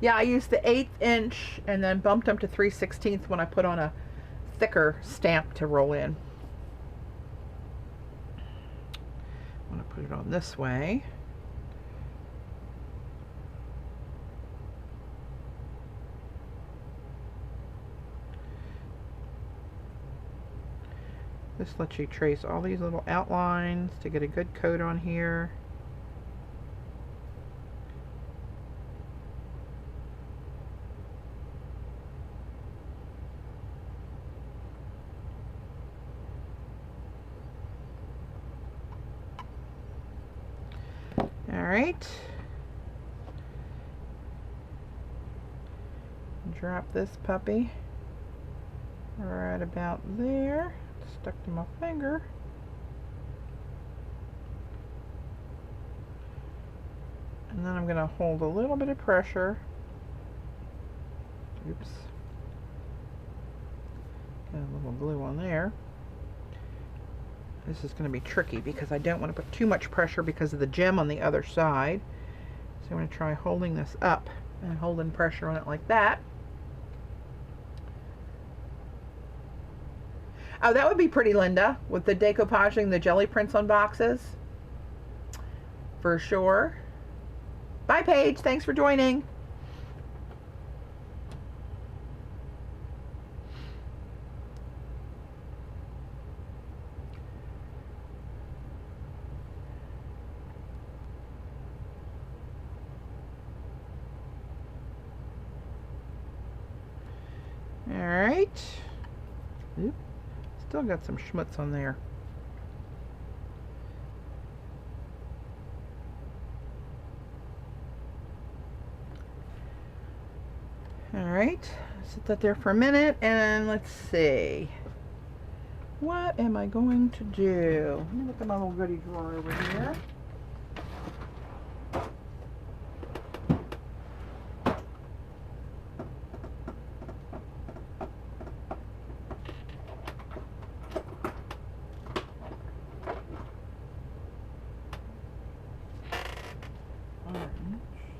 Yeah, I used the 1/8 inch and then bumped them to 3/16 when I put on a thicker stamp to roll in. I'm going to put it on this way. This lets you trace all these little outlines to get a good coat on here. Alright. Drop this puppy right about there. Stuck to my finger. And then I'm going to hold a little bit of pressure. Oops. Got a little glue on there. This is going to be tricky because I don't want to put too much pressure because of the gem on the other side. So I'm going to try holding this up and holding pressure on it like that. Oh, that would be pretty, Linda, with the decoupaging the jelly prints on boxes. For sure. Bye, Paige. Thanks for joining. All right. Oop. Still got some schmutz on there. All right, set that there for a minute, and let's see. What am I going to do? Let me look at my little goodie drawer over here.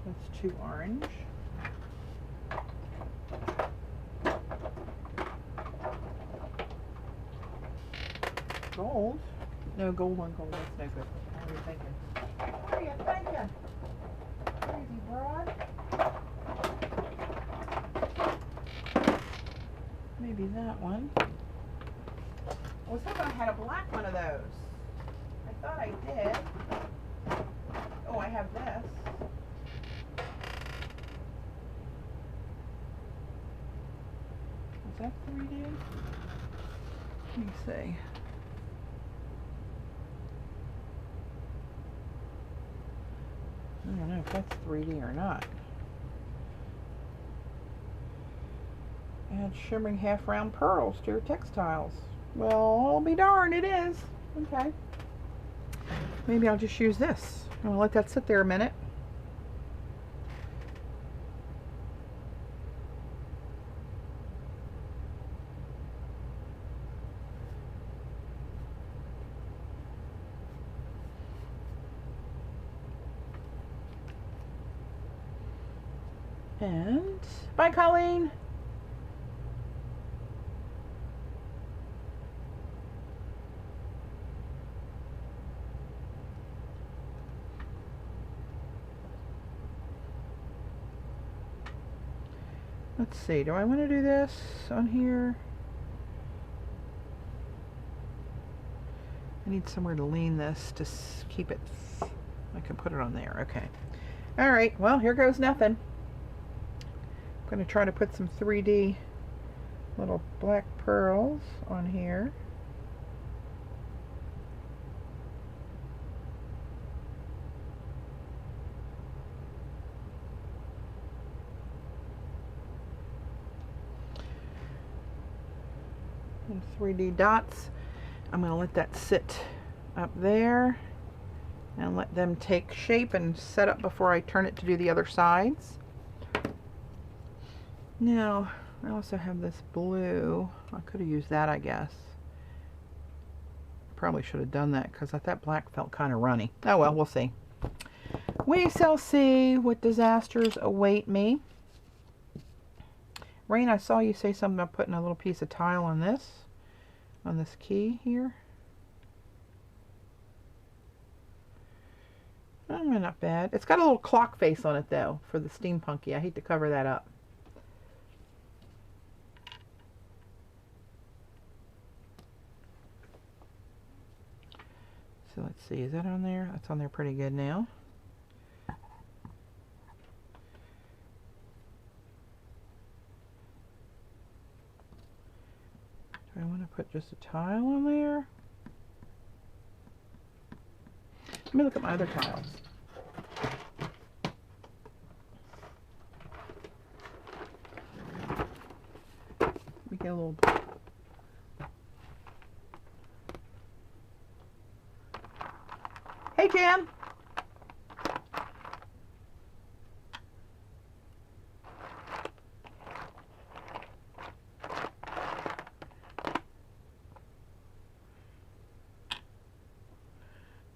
That's 2 orange. Gold? No, gold on gold, that's no good. What are you thinking? What are you thinking? Crazy broad? Maybe that one. I was hoping I had a black one of those. I thought I did. Oh, I have this. Is that 3D? Let me see. I don't know if that's 3D or not. Add shimmering half round pearls to your textiles. Well, I'll be darned, it is. Okay. Maybe I'll just use this. I'll let that sit there a minute. And bye, Colleen. Let's see, do I want to do this on here? I need somewhere to lean this to keep it. I can put it on there. Okay. All right, well, here goes nothing. I'm going to try to put some 3D little black pearls on here. And 3D dots. I'm going to let that sit up there and let them take shape and set up before I turn it to do the other sides. Now, I also have this blue. I could have used that, I guess. Probably should have done that because that black felt kind of runny. Oh well, we'll see. We shall see what disasters await me. Rain, I saw you say something about putting a little piece of tile on this key here. Oh, not bad. It's got a little clock face on it though for the steampunky. I hate to cover that up. So let's see, is that on there? That's on there pretty good now. Do I want to put just a tile on there? Let me look at my other tiles. We get a little. Hey, Jam.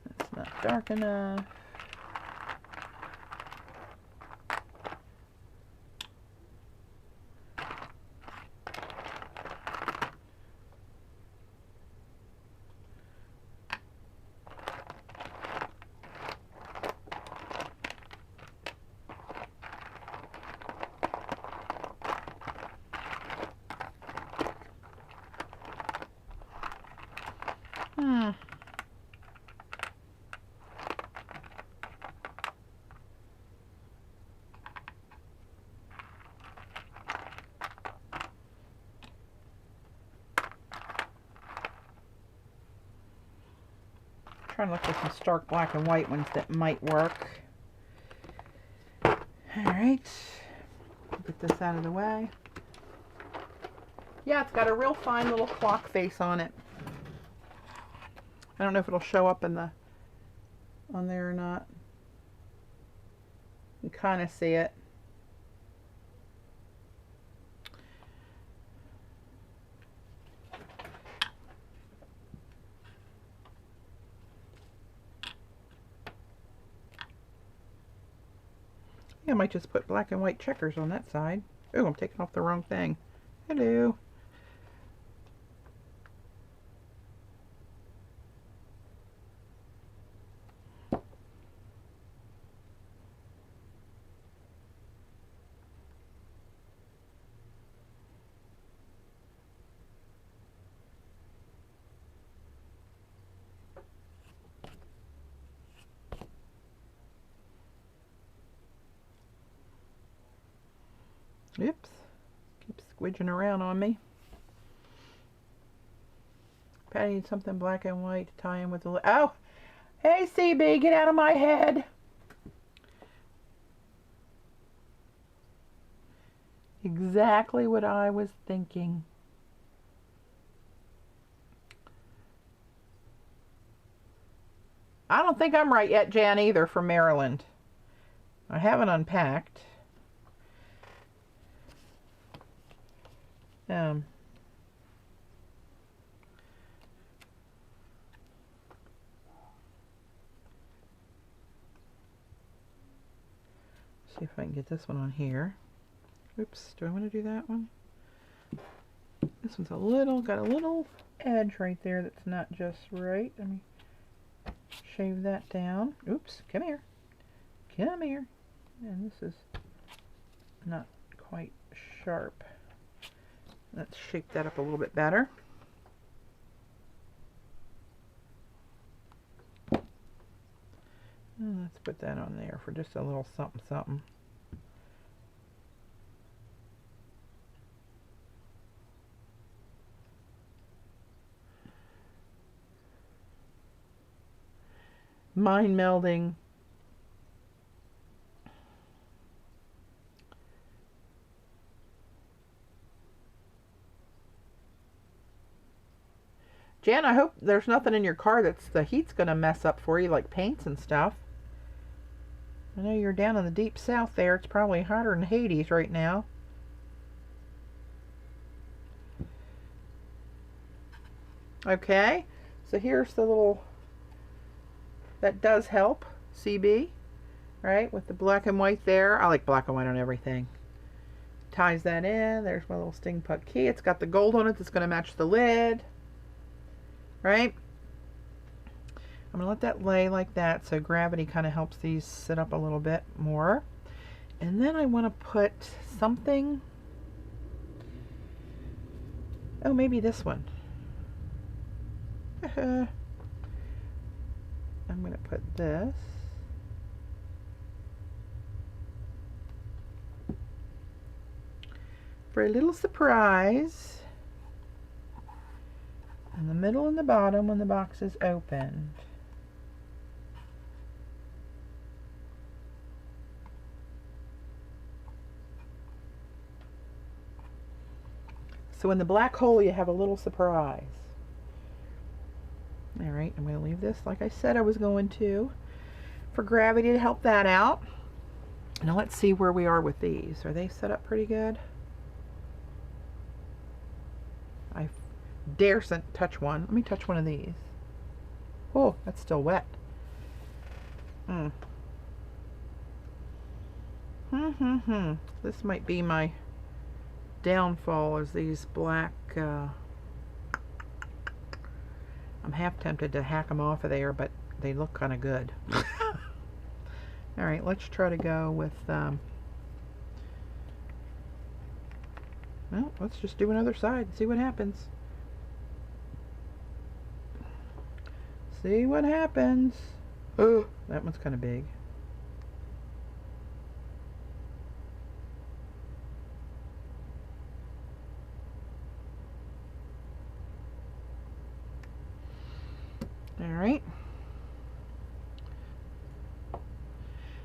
That's not dark enough. Trying to look for some stark black and white ones that might work. Alright, get this out of the way. Yeah, it's got a real fine little clock face on it. I don't know if it'll show up in the on there or not. You can kind of see it. I might just put black and white checkers on that side. Oh, I'm taking off the wrong thing. Hello. Oops. Keeps squidging around on me. Patty needs something black and white to tie in with the... Oh! Hey, CB, get out of my head! Exactly what I was thinking. I don't think I'm right yet, Jan, either, from Maryland. I haven't unpacked. See if I can get this one on here. Oops, do I want to do that one? This one's got a little edge right there that's not just right. Let me shave that down. Oops, come here. Come here. And this is not quite sharp. Let's shape that up a little bit better. And let's put that on there for just a little something something. Mind melding. Jan, I hope there's nothing in your car that's the heat's going to mess up for you, like paints and stuff. I know you're down in the deep south there. It's probably hotter than Hades right now. Okay, so here's the little... That does help, CB, right? With the black and white there. I like black and white on everything. Ties that in. There's my little sting puck key. It's got the gold on it that's going to match the lid. Right? I'm going to let that lay like that so gravity kind of helps these sit up a little bit more. And then I want to put something... Oh, maybe this one. I'm going to put this. For a little surprise. In the middle and the bottom when the box is opened. So in the black hole you have a little surprise. Alright, I'm going to leave this like I said I was going to, for gravity to help that out. Now let's see where we are with these. Are they set up pretty good? I daresn't touch one. Let me touch one of these. Oh, that's still wet. This might be my downfall, is these black... I'm half tempted to hack them off of there, but they look kind of good. Alright, let's try to go with... well, let's just do another side and see what happens. See what happens. Oh, that one's kind of big. Alright.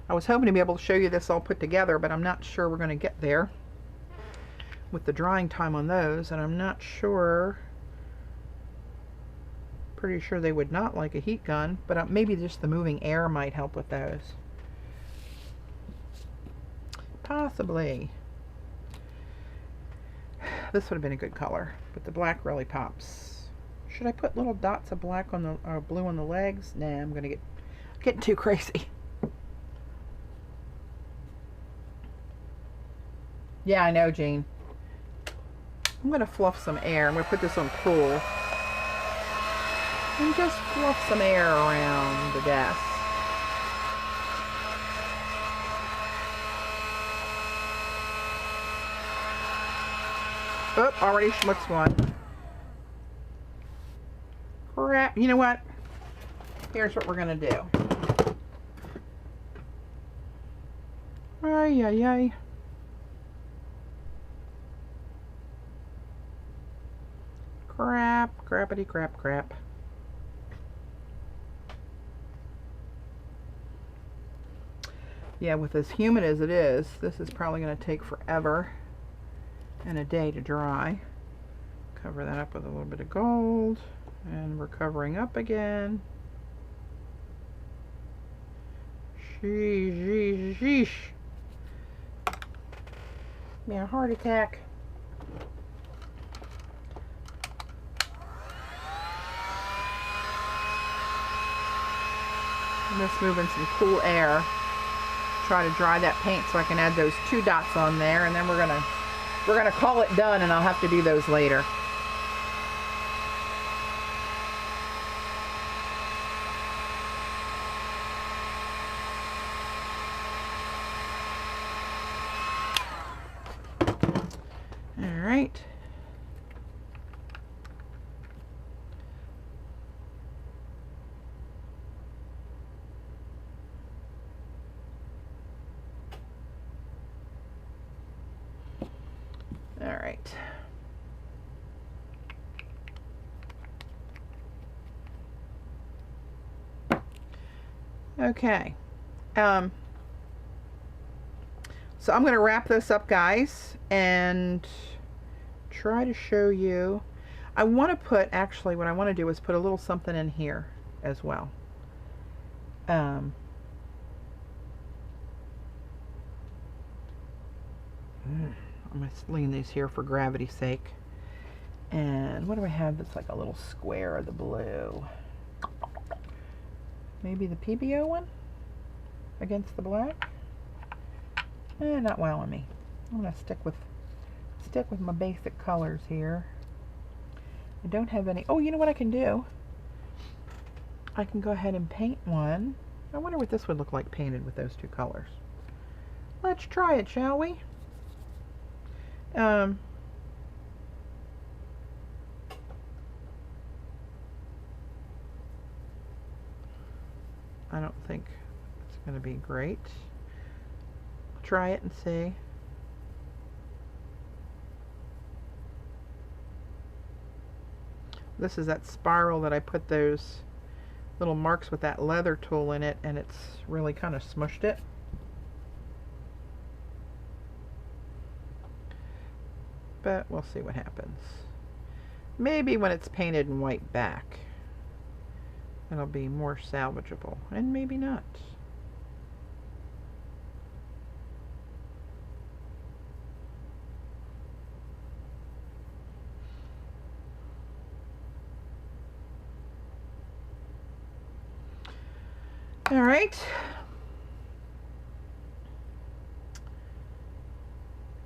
I was hoping to be able to show you this all put together, but I'm not sure we're going to get there with the drying time on those, and I'm not sure... Pretty sure they would not like a heat gun, but maybe just the moving air might help with those. Possibly. This would have been a good color, but the black really pops. Should I put little dots of black on the blue on the legs? Nah, I'm gonna get too crazy. Yeah, I know, Jean. I'm gonna fluff some air. I'm gonna put this on cool. And just fluff some air around the desk. Oh, already schmutzed one. Crap. You know what? Here's what we're going to do. Ay, ay, ay. Crap, crappity crap crap. Yeah, with as humid as it is, this is probably going to take forever and a day to dry. Cover that up with a little bit of gold, and we're covering up again. Sheesh, sheesh, sheesh. Give me a heart attack. I'm just moving some cool air. Try to dry that paint so I can add those 2 dots on there, and then we're gonna call it done, and I'll have to do those later. All right. All right. Okay. So I'm going to wrap this up, guys, and try to show you. I want to put, actually, what I want to do is put a little something in here as well. I'm going to lean these here for gravity's sake. And what do I have that's like a little square of the blue? Maybe the PBO one against the black? Not wowing me. I'm going to stick with my basic colors here. I don't have any. Oh, you know what I can do? I can go ahead and paint one. I wonder what this would look like painted with those 2 colors. Let's try it, shall we? I don't think it's going to be great. Try it and see. This is that spiral that I put those little marks with that leather tool in it, and it's really kind of smushed it. But we'll see what happens. Maybe when it's painted in white back, it'll be more salvageable, and maybe not. All right.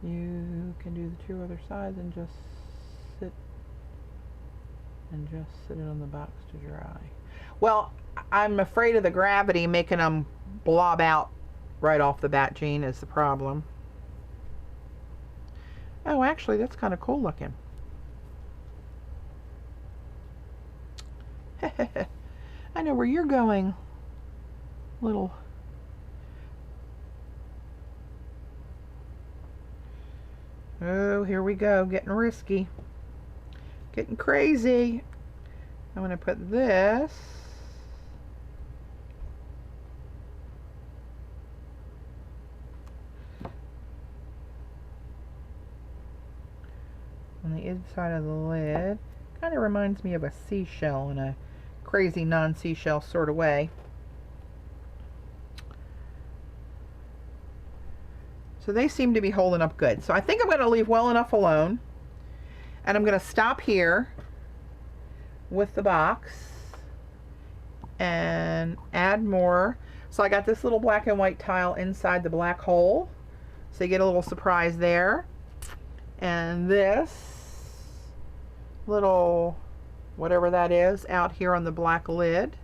You can do the 2 other sides and just sit it on the box to dry. Well, I'm afraid of the gravity making them blob out right off the bat, Jean, is the problem. Oh, actually, that's kind of cool looking. I know where you're going, little. Oh, here we go, getting risky, getting crazy. I'm going to put this on the inside of the lid. Kind of reminds me of a seashell in a crazy non-seashell sort of way. So they seem to be holding up good. So I think I'm going to leave well enough alone. And I'm going to stop here with the box and add more. So I got this little black and white tile inside the black hole. So you get a little surprise there. And this little, whatever that is, out here on the black lid.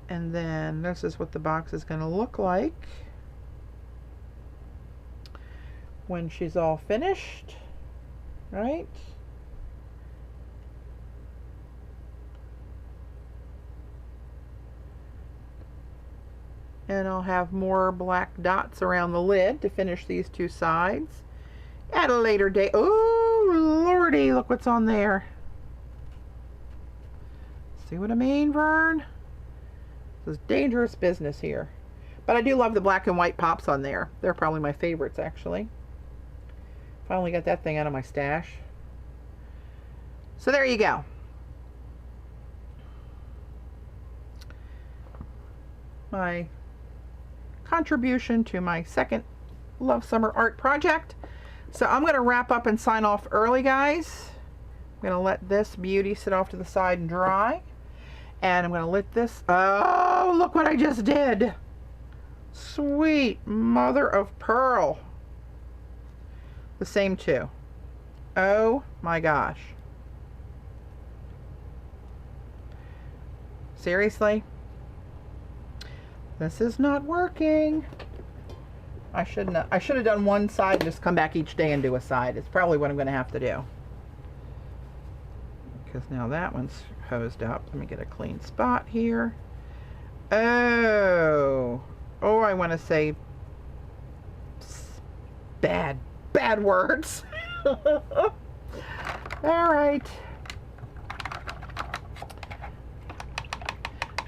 And then this is what the box is going to look like when she's all finished, right? And I'll have more black dots around the lid to finish these 2 sides at a later date. Oh, lordy, look what's on there. See what I mean, Vern? This is dangerous business here. But I do love the black and white pops on there. They're probably my favorites, actually. Finally got that thing out of my stash. So there you go. My contribution to my second Love Summer Art project. So I'm going to wrap up and sign off early, guys. I'm going to let this beauty sit off to the side and dry. And I'm going to let this... Oh, look what I just did. Sweet mother of pearl. The same two. Oh my gosh. Seriously? This is not working. I should have done one side and just come back each day and do a side. It's probably what I'm going to have to do. Because now that one's hosed up. Let me get a clean spot here. Oh, I want to say bad words. All right.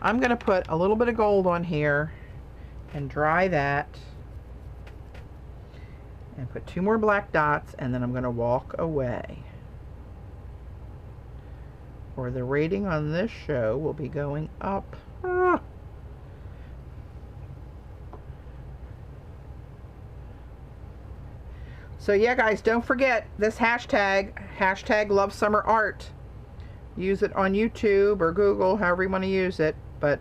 I'm going to put a little bit of gold on here and dry that. And put 2 more black dots, and then I'm going to walk away. Or the rating on this show will be going up. Ah. So yeah, guys, don't forget this hashtag #LoveSummerArt. Use it on YouTube or Google, however you want to use it. But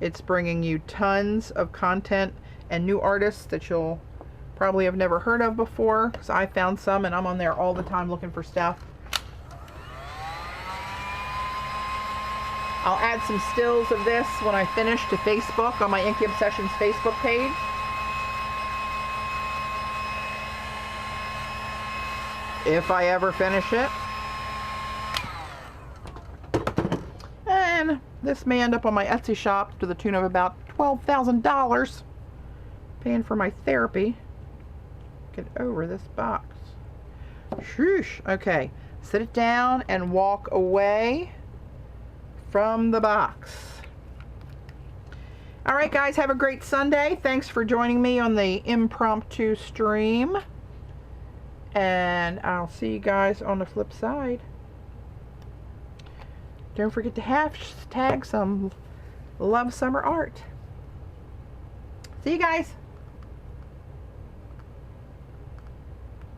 it's bringing you tons of content and new artists that you'll probably have never heard of before, because I found some and I'm on there all the time looking for stuff. I'll add some stills of this when I finish to Facebook on my Inky Obsessions Facebook page. If I ever finish it. And this may end up on my Etsy shop to the tune of about $12,000. Paying for my therapy. Get over this box. Shoosh. Okay. Sit it down and walk away from the box. Alright guys, have a great Sunday. Thanks for joining me on the impromptu stream. And I'll see you guys on the flip side. Don't forget to hashtag some Love Summer Art. See you guys.